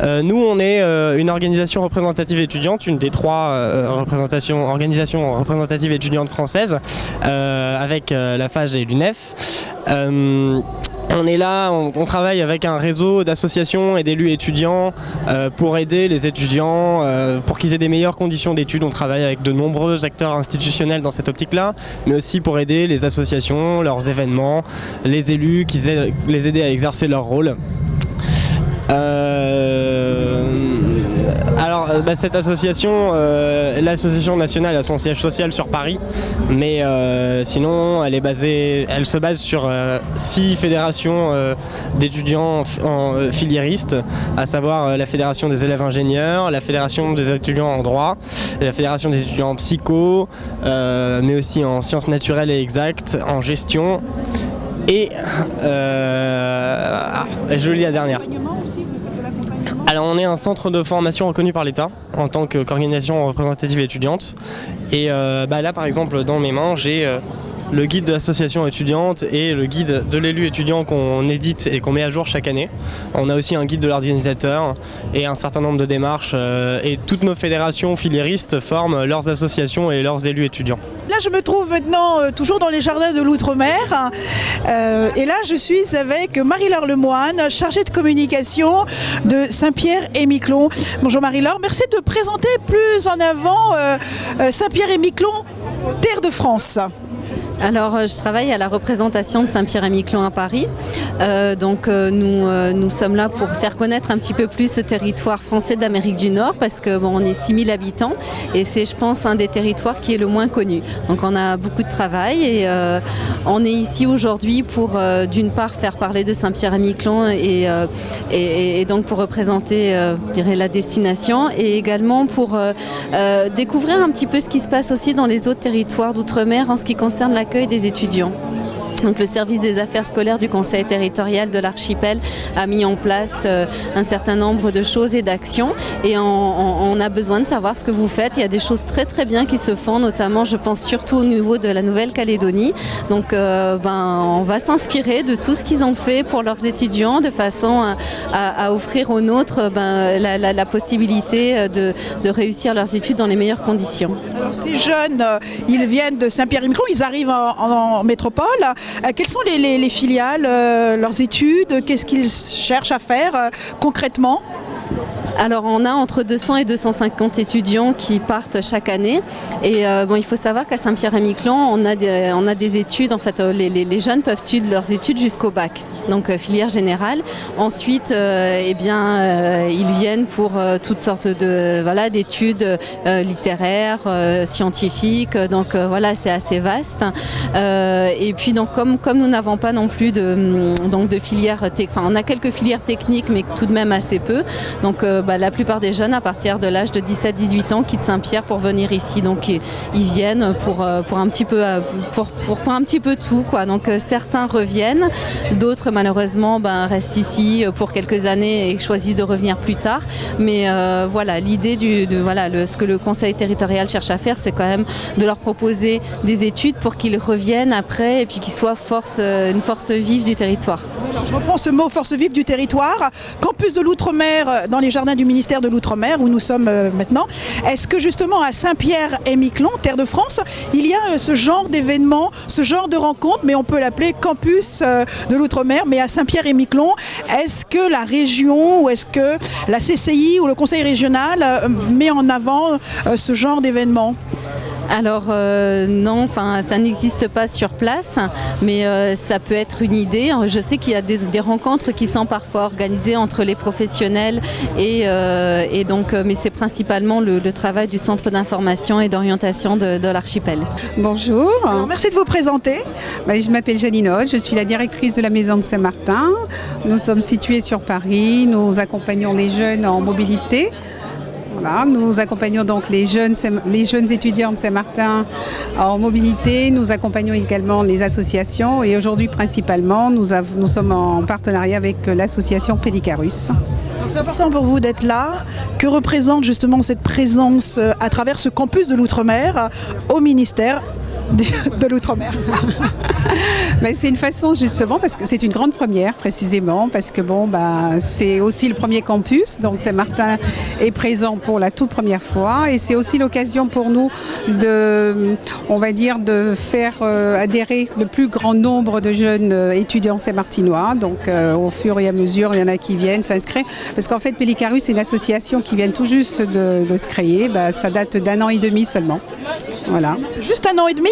Nous, on est une organisation représentative étudiante, une des 3 organisations représentatives étudiantes françaises, avec la FAGE et l'UNEF. On est là, on travaille avec un réseau d'associations et d'élus étudiants pour aider les étudiants, pour qu'ils aient des meilleures conditions d'études. On travaille avec de nombreux acteurs institutionnels dans cette optique-là, mais aussi pour aider les associations, leurs événements, les élus, les aider à exercer leur rôle. Cette association, l'association nationale a son siège social sur Paris, mais sinon elle se base sur 6 fédérations d'étudiants filiéristes, à savoir la fédération des élèves ingénieurs, la fédération des étudiants en droit, la fédération des étudiants en psycho, mais aussi en sciences naturelles et exactes, en gestion. Et je lis la dernière. Alors on est un centre de formation reconnu par l'État en tant qu'organisation représentative étudiante. Et là par exemple dans mes mains j'ai le guide de l'association étudiante et le guide de l'élu étudiant qu'on édite et qu'on met à jour chaque année. On a aussi un guide de l'organisateur et un certain nombre de démarches et toutes nos fédérations filiéristes forment leurs associations et leurs élus étudiants. Là je me trouve maintenant toujours dans les jardins de l'Outre-mer et là je suis avec Marie-Laure Lemoine, chargée de communication de Saint-Pierre-et-Miquelon. Bonjour Marie-Laure, merci de présenter plus en avant Saint-Pierre-et-Miquelon, terre de France. Alors, je travaille à la représentation de Saint-Pierre-et-Miquelon à Paris. Nous sommes là pour faire connaître un petit peu plus ce territoire français d'Amérique du Nord parce que on est 6000 habitants et c'est, je pense, un des territoires qui est le moins connu. Donc, on a beaucoup de travail et on est ici aujourd'hui pour, d'une part, faire parler de Saint-Pierre-et-Miquelon et donc pour représenter, je dirais, la destination et également pour découvrir un petit peu ce qui se passe aussi dans les autres territoires d'outre-mer en ce qui concerne l'accueil des étudiants. Donc le service des affaires scolaires du Conseil territorial de l'archipel a mis en place un certain nombre de choses et d'actions et on a besoin de savoir ce que vous faites. Il y a des choses très très bien qui se font, notamment je pense surtout au niveau de la Nouvelle-Calédonie. Donc on va s'inspirer de tout ce qu'ils ont fait pour leurs étudiants de façon à offrir aux nôtres la possibilité de réussir leurs études dans les meilleures conditions. Alors ces jeunes, ils viennent de Saint-Pierre-et-Miquelon, ils arrivent en métropole. Quelles sont les filiales, leurs études, qu'est-ce qu'ils cherchent à faire concrètement ? Alors on a entre 200 et 250 étudiants qui partent chaque année et il faut savoir qu'à Saint-Pierre-et-Miquelon on a des études, en fait les jeunes peuvent suivre leurs études jusqu'au bac, donc filière générale. Ensuite ils viennent pour toutes sortes d'études littéraires, scientifiques, donc c'est assez vaste. Et puis donc comme nous n'avons pas non plus de filière, on a quelques filières techniques mais tout de même assez peu. Donc la plupart des jeunes à partir de l'âge de 17-18 ans quittent Saint-Pierre pour venir ici. Donc ils viennent pour un petit peu tout quoi. Donc certains reviennent, d'autres malheureusement restent ici pour quelques années et choisissent de revenir plus tard. Mais l'idée ce que le Conseil territorial cherche à faire, c'est quand même de leur proposer des études pour qu'ils reviennent après et puis qu'ils soient une force vive du territoire. Alors, je reprends ce mot, force vive du territoire. Campus de l'Outre-mer dans les jardins du ministère de l'Outre-mer où nous sommes maintenant. Est-ce que justement à Saint-Pierre-et-Miquelon, terre de France, il y a ce genre d'événement, ce genre de rencontre, mais on peut l'appeler campus de l'Outre-mer, mais à Saint-Pierre-et-Miquelon, est-ce que la région ou est-ce que la CCI ou le conseil régional met en avant ce genre d'événement ? Alors non, ça n'existe pas sur place, mais ça peut être une idée. Je sais qu'il y a des rencontres qui sont parfois organisées entre les professionnels et donc, mais c'est principalement le travail du centre d'information et d'orientation de l'archipel. Bonjour. Alors, merci de vous présenter. Je m'appelle Janine Holl, je suis la directrice de la Maison de Saint-Martin. Nous sommes situés sur Paris, nous accompagnons les jeunes en mobilité. Voilà, nous accompagnons donc les jeunes étudiants de Saint-Martin en mobilité. Nous accompagnons également les associations et aujourd'hui principalement nous sommes en partenariat avec l'association Pélicarus. C'est important pour vous d'être là. Que représente justement cette présence à travers ce campus de l'Outre-mer au ministère de l'Outre-mer? C'est une façon justement, parce que c'est une grande première précisément, parce que c'est aussi le premier campus, donc Saint-Martin est présent pour la toute première fois et c'est aussi l'occasion pour nous de faire adhérer le plus grand nombre de jeunes étudiants saint-martinois. Donc au fur et à mesure, il y en a qui viennent s'inscrire, parce qu'en fait Pélicarus c'est une association qui vient tout juste de se créer, ça date d'1 an et demi seulement. Voilà. Juste 1 an et demi?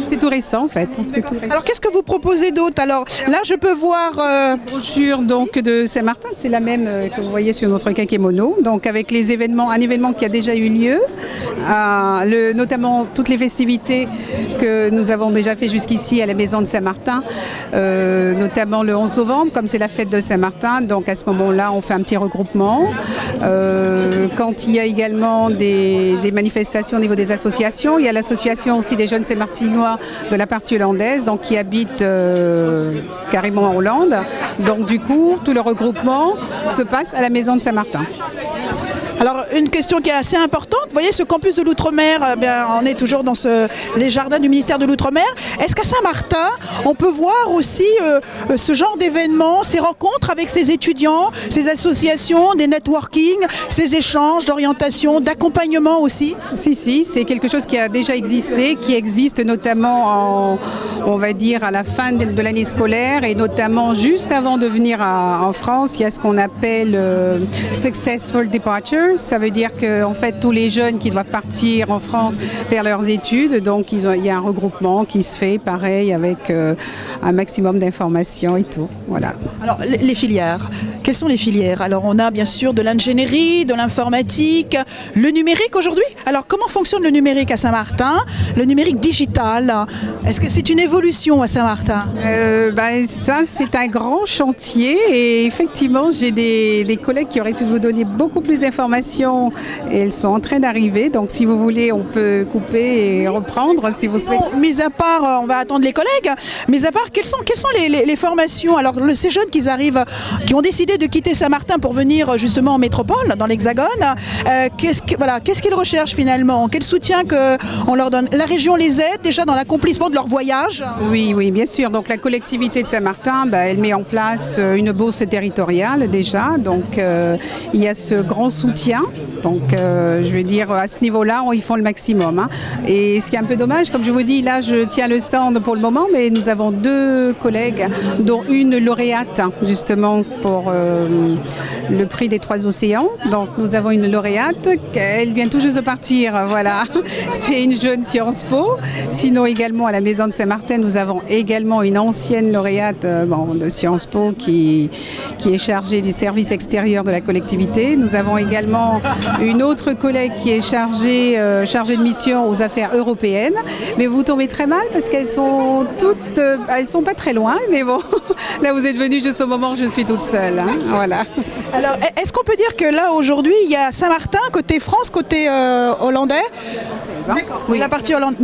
C'est tout récent en fait. C'est tout récent. Alors qu'est-ce que vous proposez d'autre? Alors là je peux voir brochure donc de Saint-Martin, c'est la même que vous voyez sur notre kakémono, donc avec les événements, un événement qui a déjà eu lieu, notamment toutes les festivités que nous avons déjà fait jusqu'ici à la Maison de Saint-Martin, notamment le 11 novembre, comme c'est la fête de Saint-Martin, donc à ce moment-là on fait un petit regroupement. Quand il y a également des manifestations au niveau des associations, il y a l'association aussi des jeunes Saint-Martinois de la partie hollandaise, donc qui habitent carrément en Hollande. Donc du coup, tout le regroupement se passe à la Maison de Saint-Martin. Alors une question qui est assez importante, vous voyez ce campus de l'Outre-mer, on est toujours dans les jardins du ministère de l'Outre-mer. Est-ce qu'à Saint-Martin, on peut voir aussi ce genre d'événements, ces rencontres avec ces étudiants, ces associations, des networking, ces échanges d'orientation, d'accompagnement aussi? Si, c'est quelque chose qui a déjà existé, qui existe notamment à la fin de l'année scolaire et notamment juste avant de venir en France, il y a ce qu'on appelle Successful Departure. Ça veut dire que en fait, tous les jeunes qui doivent partir en France faire leurs études, donc il y a un regroupement qui se fait pareil avec un maximum d'informations et tout. Voilà. Alors les filières, Quelles sont les filières? Alors on a bien sûr de l'ingénierie, de l'informatique, le numérique aujourd'hui. Alors comment fonctionne le numérique à Saint-Martin? Le numérique digital, est-ce que c'est une évolution à Saint-Martin? Ça c'est un grand chantier et effectivement j'ai des collègues qui auraient pu vous donner beaucoup plus d'informations et elles sont en train d'arriver. Donc si vous voulez on peut couper et reprendre si vous souhaitez. Mis à part, on va attendre les collègues, mis à part quelles sont les formations? Alors ces jeunes qui ont décidé de quitter Saint-Martin pour venir justement en métropole, dans l'Hexagone, qu'est-ce qu'ils recherchent finalement? Quel soutien qu'on leur donne? La région les aide déjà dans l'accomplissement de leur voyage? Oui, bien sûr. Donc la collectivité de Saint-Martin, elle met en place une bourse territoriale déjà. Donc il y a ce grand soutien. Donc je veux dire, à ce niveau-là, ils font le maximum. Et ce qui est un peu dommage, comme je vous dis, là je tiens le stand pour le moment, mais nous avons 2 collègues, dont une lauréate justement pour le prix des 3 océans. Donc nous avons une lauréate, elle vient tout juste de partir, voilà. C'est une jeune Sciences Po. Sinon également à la Maison de Saint-Martin, nous avons également une ancienne lauréate de Sciences Po qui est chargée du service extérieur de la collectivité. Nous avons également une autre collègue qui est chargée de mission aux affaires européennes. Mais vous tombez très mal parce qu'elles sont toutes, elles sont pas très loin, mais bon, là vous êtes venus juste au moment où je suis toute seule, voilà. Alors, est-ce qu'on peut dire que là, aujourd'hui, il y a Saint-Martin, côté France, côté hollandais? D'accord. Oui. La partie hollandaise.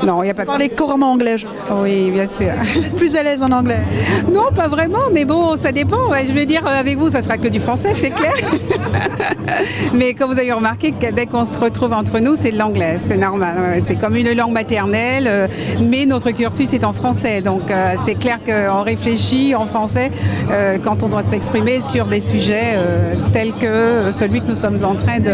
Non, il n'y a pas de... Parler couramment anglais. Oui, bien sûr. Vous êtes plus à l'aise en anglais? Non, pas vraiment, mais bon, ça dépend. Ouais, je veux dire, avec vous, ça sera que du français, c'est clair. Mais comme vous avez remarqué, dès qu'on se retrouve entre nous, c'est de l'anglais, c'est normal. Ouais, c'est comme une langue maternelle, mais notre cursus est en français. Donc, c'est clair qu'on réfléchit en français quand on doit s'exprimer sur des sujets tels que celui que nous sommes en train de...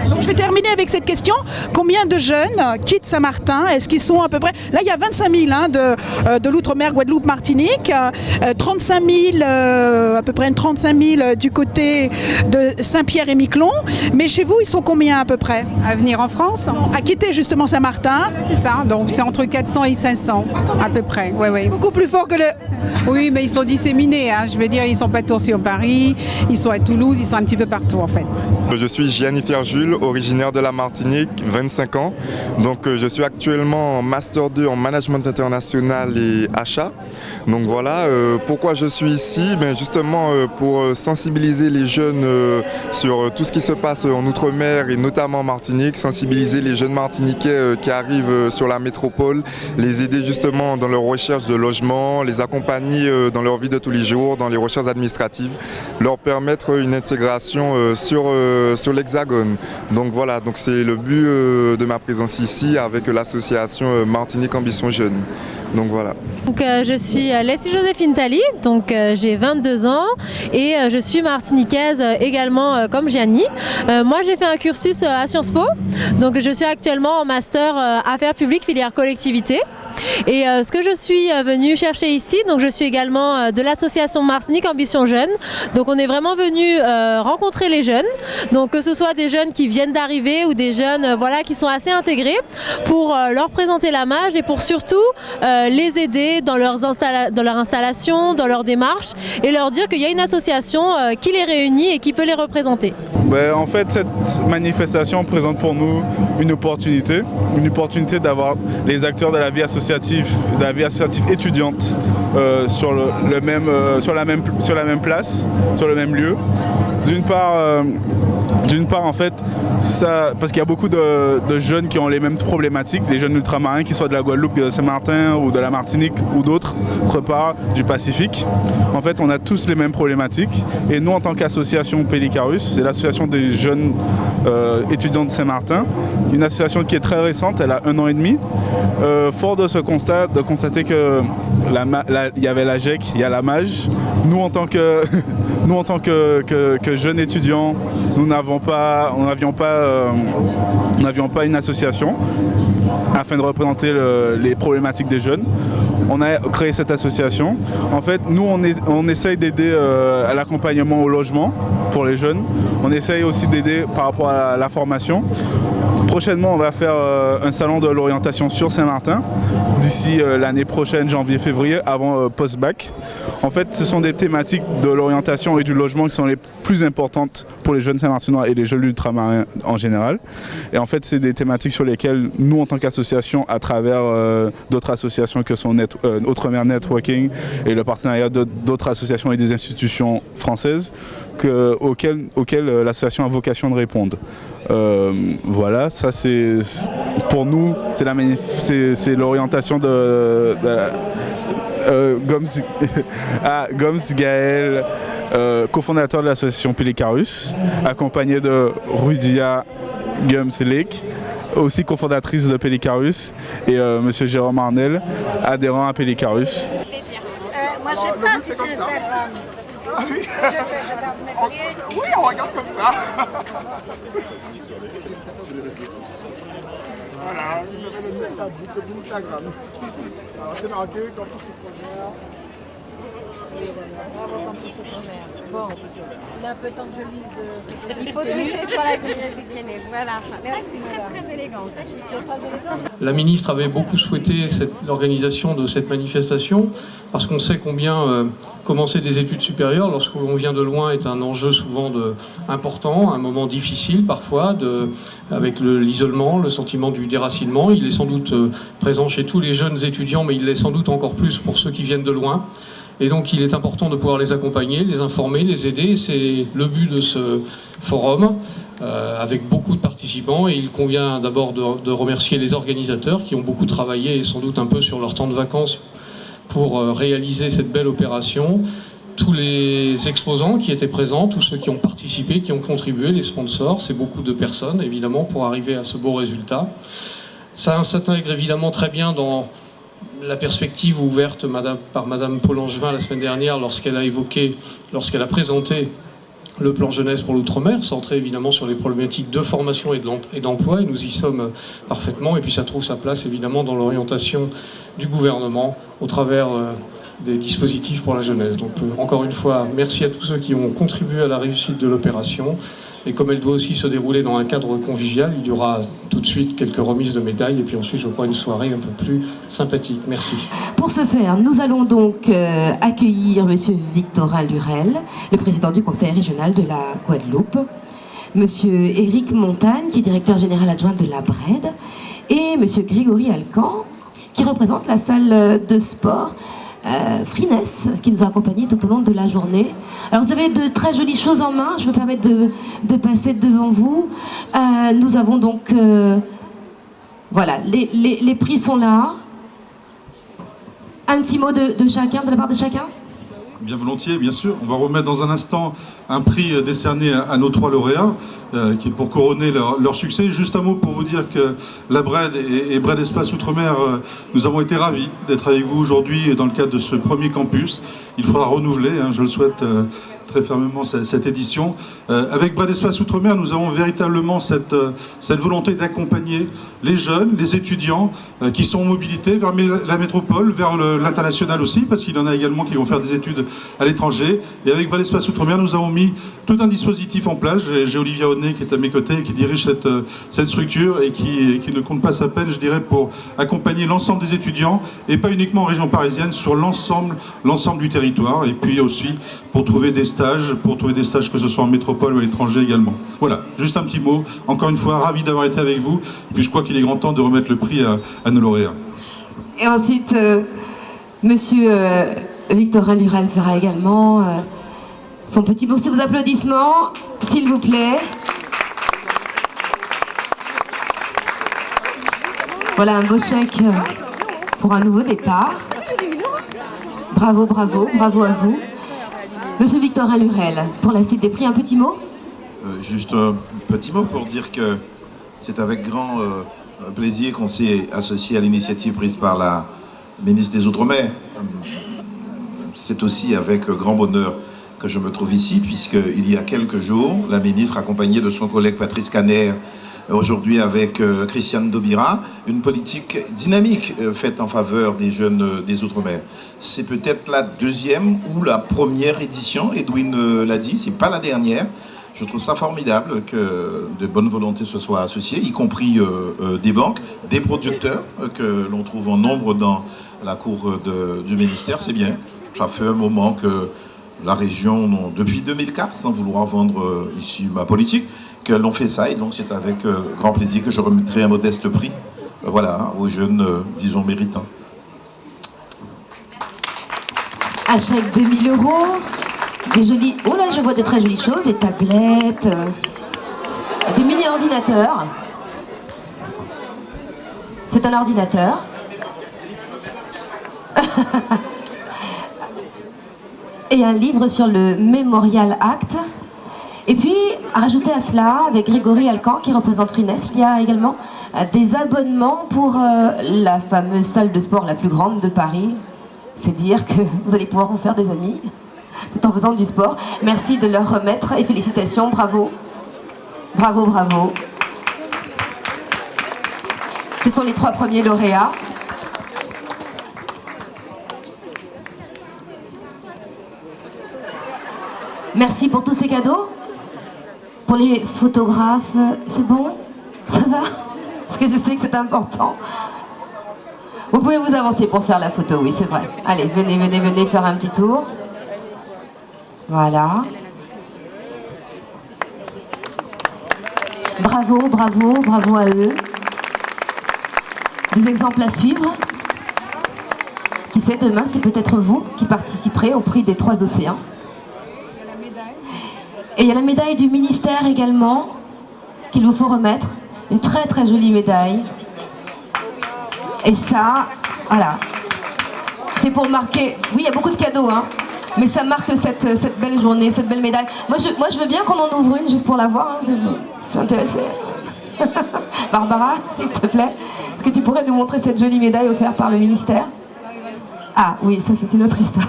Donc, je vais terminer avec cette question. Combien de jeunes quittent Saint-Martin? Est-ce qu'ils sont à peu près... Là, il y a 25 000 de l'outre-mer, Guadeloupe, Martinique. 35 000, à peu près 35 000 du côté de Saint-Pierre et Miquelon. Mais chez vous, ils sont combien à peu près? À venir en France? À quitter justement Saint-Martin? C'est ça, donc c'est entre 400 et 500 à peu près. Ouais. Beaucoup plus fort que le... Oui, mais ils sont disséminés. Je veux dire, ils ne sont pas tous sur Paris, ils sont à Toulouse, ils sont un petit peu partout en fait. Je suis Gianni Jules, originaire de la Martinique, 25 ans. Donc je suis actuellement en Master 2 en Management International et Achat. Donc voilà, pourquoi je suis ici? Justement pour sensibiliser les jeunes sur tout ce qui se passe en Outre-mer et notamment en Martinique, sensibiliser les jeunes Martiniquais qui arrivent sur la métropole, les aider justement dans leur recherche de logement, les accompagner dans leur vie de tous les jours, dans les recherches administratives, leur permettre une intégration sur l'Hexagone. Donc voilà, donc c'est le but de ma présence ici avec l'association Martinique Ambition Jeune. Donc voilà. Donc, je suis Leslie Joséphine Tali, donc j'ai 22 ans et je suis martiniquaise également comme Gianni. Moi j'ai fait un cursus à Sciences Po, donc je suis actuellement en master affaires publiques filière collectivité. Et ce que je suis venue chercher ici, donc je suis également de l'association Martinique Ambition Jeune. Donc on est vraiment venu rencontrer les jeunes, donc que ce soit des jeunes qui viennent d'arriver ou des jeunes qui sont assez intégrés pour leur présenter la MAJ et pour surtout les aider dans leur installation, dans leur démarche et leur dire qu'il y a une association qui les réunit et qui peut les représenter. En fait, cette manifestation présente pour nous une opportunité d'avoir les acteurs de la vie associative étudiante sur la même place, sur le même lieu. D'une part, en fait, parce qu'il y a beaucoup de jeunes qui ont les mêmes problématiques, les jeunes ultramarins, qui soient de la Guadeloupe, de Saint-Martin ou de la Martinique ou d'autres parts du Pacifique. En fait, on a tous les mêmes problématiques. Et nous, en tant qu'association Pélicarus, c'est l'association des jeunes étudiants de Saint-Martin, une association qui est très récente, elle a 1 an et demi. Fort de ce constat, de constater que il y avait la GEC, il y a la MAJ. Nous, en tant que jeunes étudiants, nous n'avions pas une association afin de représenter les problématiques des jeunes. On a créé cette association. En fait, nous, on essaye d'aider à l'accompagnement au logement pour les jeunes. On essaye aussi d'aider par rapport à la formation. prochainement, on va faire un salon de l'orientation sur Saint-Martin d'ici l'année prochaine, janvier-février, avant post-bac. En fait, ce sont des thématiques de l'orientation et du logement qui sont les plus importantes pour les jeunes Saint-Martinois et les jeunes ultramarins en général. Et en fait, c'est des thématiques sur lesquelles nous, en tant qu'association, à travers d'autres associations que sont Outremer Networking et le partenariat d'autres associations et des institutions françaises, auxquelles l'association a vocation de répondre. Voilà, ça c'est pour nous, c'est l'orientation de Gomes Gaël, cofondateur de l'association Pélicarus, accompagné de Rudia Gomes-Lake, aussi cofondatrice de Pélicarus, et M. Jérôme Arnel, adhérent à Pélicarus. Moi je passe sur Instagram. Ah oui. Oui, on regarde comme ça. Voilà, vous avez le Instagram. Alors c'est marqué Campus Outre-mer. Bon, il a un peu de temps que je lise. Il faut tweeter sur la Guinée. Voilà. Merci. Très élégante. La ministre avait beaucoup souhaité l'organisation de cette manifestation parce qu'on sait combien commencer des études supérieures lorsqu'on vient de loin est un enjeu souvent important, un moment difficile parfois, avec l'isolement, le sentiment du déracinement. Il est sans doute présent chez tous les jeunes étudiants, mais il l'est sans doute encore plus pour ceux qui viennent de loin. Et donc il est important de pouvoir les accompagner, les informer, les aider. C'est le but de ce forum, avec beaucoup de participants. Et il convient d'abord de remercier les organisateurs qui ont beaucoup travaillé et sans doute un peu sur leur temps de vacances pour réaliser cette belle opération. Tous les exposants qui étaient présents, tous ceux qui ont participé, qui ont contribué, les sponsors, c'est beaucoup de personnes évidemment pour arriver à ce beau résultat. Ça s'intègre évidemment très bien dans la perspective ouverte par Madame Paul Angevin la semaine dernière lorsqu'elle a présenté le plan jeunesse pour l'outre-mer, centré évidemment sur les problématiques de formation et d'emploi, et nous y sommes parfaitement, et puis ça trouve sa place évidemment dans l'orientation du gouvernement au travers des dispositifs pour la jeunesse. Donc encore une fois, merci à tous ceux qui ont contribué à la réussite de l'opération. Et comme elle doit aussi se dérouler dans un cadre convivial, il y aura tout de suite quelques remises de médailles et puis ensuite, je crois, une soirée un peu plus sympathique. Merci. Pour ce faire, nous allons donc accueillir M. Victorin Lurel, le président du conseil régional de la Guadeloupe, M. Éric Montagne, qui est directeur général adjoint de la BRED, et M. Grégory Alcan, qui représente la salle de sport Frines, qui nous a accompagnés tout au long de la journée. Alors vous avez de très jolies choses en main, je me permets de passer devant vous. Nous avons donc, voilà, les prix sont là. Un petit mot de chacun, de la part de chacun. Bien volontiers, bien sûr. On va remettre dans un instant un prix décerné à nos 3 lauréats, qui est pour couronner leur succès. Juste un mot pour vous dire que la BRED et BRED Espace Outre-mer, nous avons été ravis d'être avec vous aujourd'hui dans le cadre de ce premier campus. Il faudra renouveler, je le souhaite très fermement, cette édition. Avec BRED Espace Outre-mer, nous avons véritablement cette volonté d'accompagner les jeunes, les étudiants qui sont en mobilité vers la métropole, vers l'international aussi, parce qu'il y en a également qui vont faire des études à l'étranger. Et avec BRED Espace Outre-mer, nous avons mis tout un dispositif en place. J'ai Olivia Honnet qui est à mes côtés, qui dirige cette structure et qui ne compte pas sa peine, je dirais, pour accompagner l'ensemble des étudiants, et pas uniquement en région parisienne, sur l'ensemble du territoire. Et puis aussi pour trouver des stages, que ce soit en métropole ou à l'étranger également. Voilà, juste un petit mot. Encore une fois, ravi d'avoir été avec vous. Et puis je crois qu'il est grand temps de remettre le prix à nos lauréats. Et ensuite, Monsieur Victorin Lurel fera également son petit boost de vos applaudissements, s'il vous plaît. Voilà un beau chèque pour un nouveau départ. Bravo, bravo, bravo à vous. Monsieur Victorin Lurel, pour la suite des prix, un petit mot? Juste un petit mot pour dire que c'est avec grand plaisir qu'on s'est associé à l'initiative prise par la ministre des Outre-mer. C'est aussi avec grand bonheur que je me trouve ici, puisqu'il y a quelques jours, la ministre, accompagnée de son collègue Patrice Caner, aujourd'hui avec Christiane Taubira, une politique dynamique faite en faveur des jeunes des Outre-mer. C'est peut-être la deuxième ou la première édition, Edwin l'a dit, c'est pas la dernière. Je trouve ça formidable que de bonne volonté se soient associées, y compris des banques, des producteurs que l'on trouve en nombre dans la cour du ministère. C'est bien. Ça fait un moment que la région, depuis 2004, sans vouloir vendre ici ma politique, que l'on fait ça. Et donc c'est avec grand plaisir que je remettrai un modeste prix voilà, aux jeunes, disons, méritants. Un chèque de 1 000 €. Des jolis... Oh là, je vois de très jolies choses, des tablettes, des mini-ordinateurs. C'est un ordinateur. Et un livre sur le Memorial Act. Et puis, à rajouter à cela, avec Grégory Alcan, qui représente Frines, il y a également des abonnements pour la fameuse salle de sport la plus grande de Paris. C'est dire que vous allez pouvoir vous faire des amis tout en faisant du sport. Merci de leur remettre et félicitations, bravo. Bravo, bravo. Ce sont les 3 premiers lauréats. Merci pour tous ces cadeaux. Pour les photographes, c'est bon? Ça va? Parce que je sais que c'est important. Vous pouvez vous avancer pour faire la photo, oui, c'est vrai. Allez, venez, venez, venez faire un petit tour. Voilà. Bravo, bravo, bravo à eux. Des exemples à suivre. Qui sait, demain, c'est peut-être vous qui participerez au prix des 3 océans. Et il y a la médaille du ministère également, qu'il vous faut remettre. Une très très jolie médaille. Et ça, voilà. C'est pour marquer... Oui, il y a beaucoup de cadeaux, hein. Mais ça marque cette belle journée, cette belle médaille. Moi, je veux bien qu'on en ouvre une, juste pour la voir. Hein. Je suis intéressée. Barbara, s'il te plaît, est-ce que tu pourrais nous montrer cette jolie médaille offerte par le ministère? Ah oui, ça c'est une autre histoire.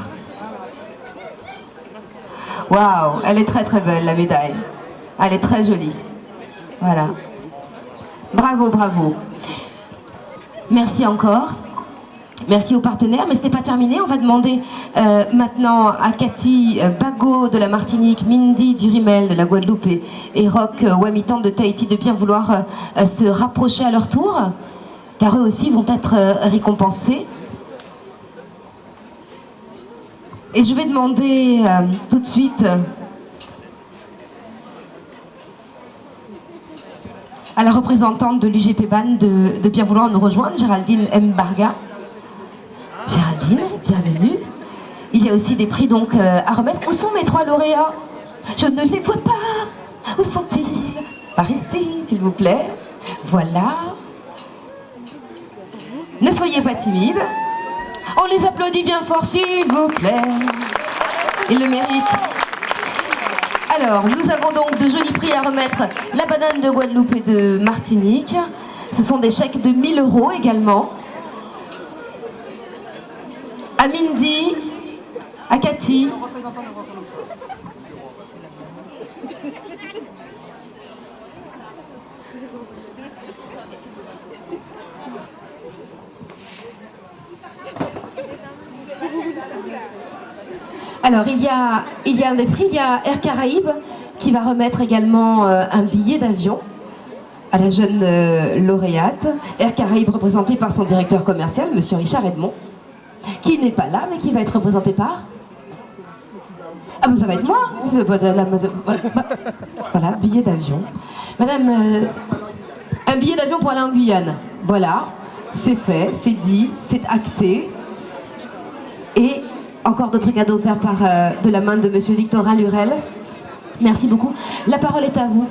Waouh, elle est très très belle, la médaille. Elle est très jolie. Voilà. Bravo, bravo. Merci encore. Merci aux partenaires, mais ce n'est pas terminé. On va demander maintenant à Cathy Bagot de la Martinique, Mindy Durimel de la Guadeloupe et Roch Wamitan de Tahiti de bien vouloir se rapprocher à leur tour, car eux aussi vont être récompensés. Et je vais demander tout de suite à la représentante de l'UGP BAN de bien vouloir nous rejoindre, Géraldine Mbarga. Géraldine, bienvenue. Il y a aussi des prix donc à remettre. Où sont mes 3 lauréats? Je ne les vois pas. Où sont-ils? Par ici, s'il vous plaît. Voilà. Ne soyez pas timides. On les applaudit bien fort, s'il vous plaît. Ils le méritent. Alors, nous avons donc de jolis prix à remettre. La banane de Guadeloupe et de Martinique. Ce sont des chèques de 1 000 € également. À Mindy, à Cathy. Alors, il y a des prix, il y a Air Caraïbes qui va remettre également un billet d'avion à la jeune lauréate. Air Caraïbes représenté par son directeur commercial, monsieur Richard Edmond, qui n'est pas là, mais qui va être représenté par... Ah, mais ça va être moi. Voilà, billet d'avion. Madame, un billet d'avion pour aller en Guyane. Voilà, c'est fait, c'est dit, c'est acté. Et encore d'autres cadeaux offerts par de la main de monsieur Victorin Lurel. Merci beaucoup. La parole est à vous,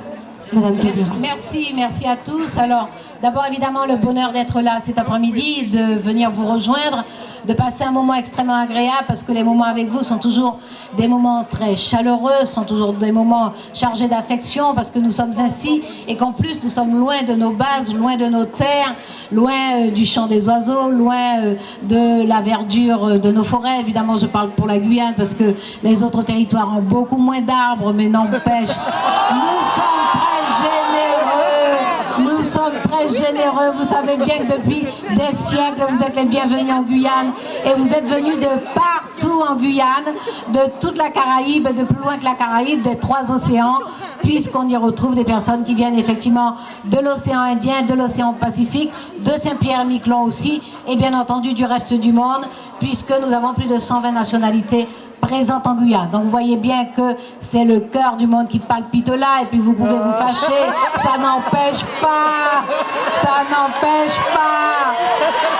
madame Thévira. Merci à tous. Alors, d'abord, évidemment, le bonheur d'être là cet après-midi, de venir vous rejoindre, de passer un moment extrêmement agréable, parce que les moments avec vous sont toujours des moments très chaleureux, sont toujours des moments chargés d'affection, parce que nous sommes ainsi, et qu'en plus, nous sommes loin de nos bases, loin de nos terres, loin du chant des oiseaux, loin de la verdure de nos forêts. Évidemment, je parle pour la Guyane, parce que les autres territoires ont beaucoup moins d'arbres, mais n'empêche, nous sommes très généreux, nous sommes très très généreux. Vous savez bien que depuis des siècles, vous êtes les bienvenus en Guyane. Et vous êtes venus de partout en Guyane, de toute la Caraïbe, de plus loin que la Caraïbe, des 3 océans, puisqu'on y retrouve des personnes qui viennent effectivement de l'océan Indien, de l'océan Pacifique, de Saint-Pierre-et-Miquelon aussi, et bien entendu du reste du monde, puisque nous avons plus de 120 nationalités présentes en Guyane. Donc vous voyez bien que c'est le cœur du monde qui palpite là, et puis vous pouvez vous fâcher, ça n'empêche pas,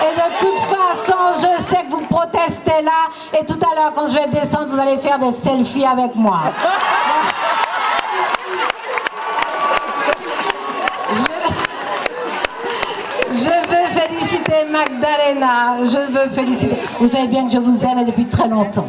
et de toute façon, je sais que vous protestez là, et tout à l'heure quand je vais descendre, vous allez faire des selfies avec moi. Je veux féliciter Magdalena, vous savez bien que je vous aime depuis très longtemps,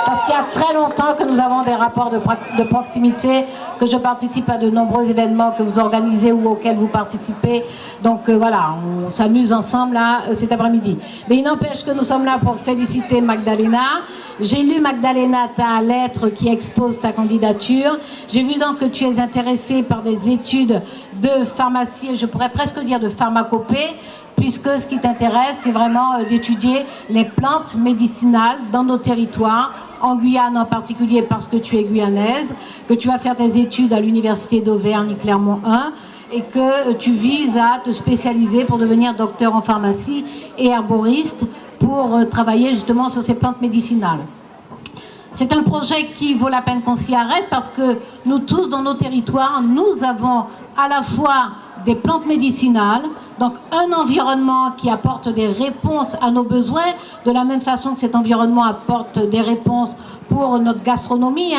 parce qu'il y a très longtemps que nous avons des rapports de proximité, que je participe à de nombreux événements que vous organisez ou auxquels vous participez, donc voilà, on s'amuse ensemble là cet après-midi. Mais il n'empêche que nous sommes là pour féliciter Magdalena. J'ai lu, Magdalena, ta lettre qui expose ta candidature. J'ai vu donc que tu es intéressée par des études de pharmacie, et je pourrais presque dire de pharmacopée, puisque ce qui t'intéresse, c'est vraiment d'étudier les plantes médicinales dans nos territoires, en Guyane en particulier parce que tu es guyanaise, que tu vas faire tes études à l'université d'Auvergne-Clermont 1, et que tu vises à te spécialiser pour devenir docteur en pharmacie et herboriste pour travailler justement sur ces plantes médicinales. C'est un projet qui vaut la peine qu'on s'y arrête parce que nous tous, dans nos territoires, nous avons à la fois des plantes médicinales, donc un environnement qui apporte des réponses à nos besoins, de la même façon que cet environnement apporte des réponses pour notre gastronomie,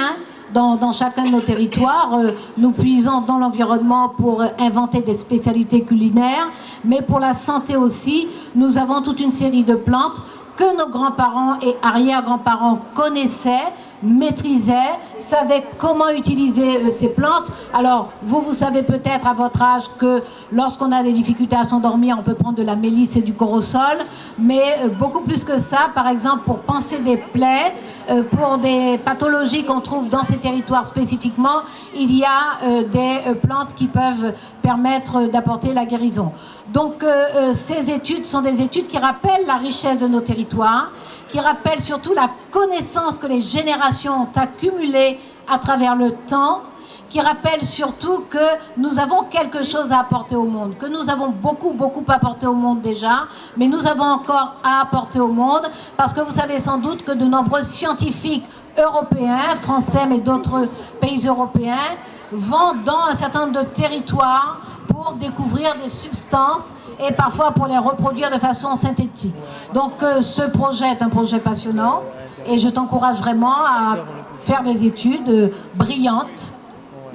Dans chacun de nos territoires, nous puisons dans l'environnement pour inventer des spécialités culinaires, mais pour la santé aussi, nous avons toute une série de plantes que nos grands-parents et arrière-grands-parents connaissaient, maîtrisaient, savaient comment utiliser ces plantes. Alors, vous savez peut-être à votre âge que lorsqu'on a des difficultés à s'endormir, on peut prendre de la mélisse et du corosol, mais beaucoup plus que ça, par exemple, pour panser des plaies, pour des pathologies qu'on trouve dans ces territoires spécifiquement, il y a des plantes qui peuvent permettre d'apporter la guérison. Donc, ces études sont des études qui rappellent la richesse de nos territoires, qui rappellent surtout la connaissance que les générations ont accumulée à travers le temps, qui rappellent surtout que nous avons quelque chose à apporter au monde, que nous avons beaucoup apporté au monde déjà, mais nous avons encore à apporter au monde, parce que vous savez sans doute que de nombreux scientifiques européens, français, mais d'autres pays européens, vont dans un certain nombre de territoires pour découvrir des substances et parfois pour les reproduire de façon synthétique. Donc ce projet est un projet passionnant et je t'encourage vraiment à faire des études brillantes.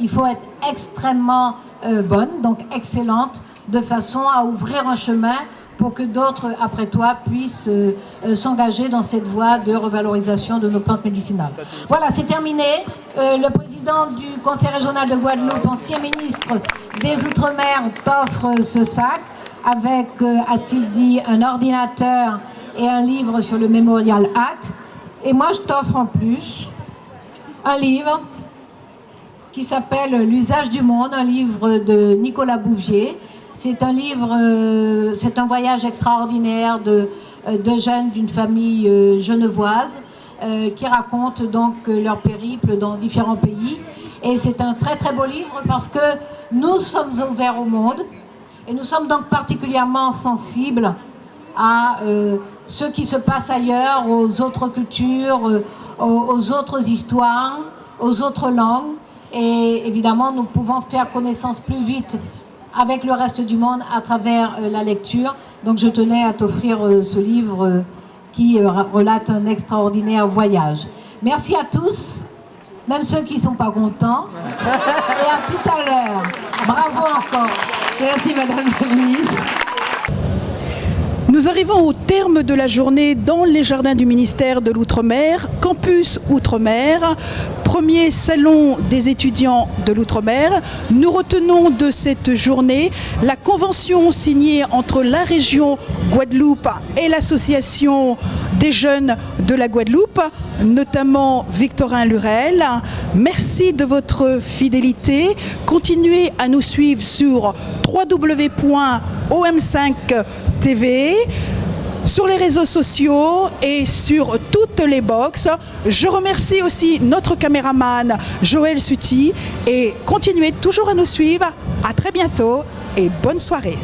Il faut être extrêmement bonne, donc excellente, de façon à ouvrir un chemin pour que d'autres, après toi, puissent s'engager dans cette voie de revalorisation de nos plantes médicinales. Voilà, c'est terminé. Le président du Conseil régional de Guadeloupe, ancien ministre des Outre-mer, t'offre ce sac avec, a-t-il dit, un ordinateur et un livre sur le Memorial Act. Et moi, je t'offre en plus un livre qui s'appelle « L'usage du monde », un livre de Nicolas Bouvier. C'est un livre, c'est un voyage extraordinaire de jeunes d'une famille genevoise qui racontent donc leur périple dans différents pays. Et c'est un très très beau livre parce que nous sommes ouverts au monde et nous sommes donc particulièrement sensibles à ce qui se passe ailleurs, aux autres cultures, aux autres histoires, aux autres langues. Et évidemment, nous pouvons faire connaissance plus vite avec le reste du monde à travers la lecture. Donc je tenais à t'offrir ce livre qui relate un extraordinaire voyage. Merci à tous, même ceux qui ne sont pas contents. Et à tout à l'heure. Bravo encore. Merci Madame la Ministre. Nous arrivons au terme de la journée dans les jardins du ministère de l'Outre-mer, Campus Outre-mer, premier salon des étudiants de l'Outre-mer. Nous retenons de cette journée la convention signée entre la région Guadeloupe et l'association des jeunes de la Guadeloupe, notamment Victorin Lurel. Merci de votre fidélité. Continuez à nous suivre sur www.om5tv, sur les réseaux sociaux et sur toutes les box. Je remercie aussi notre caméraman Joël Suti et continuez toujours à nous suivre. À très bientôt et bonne soirée.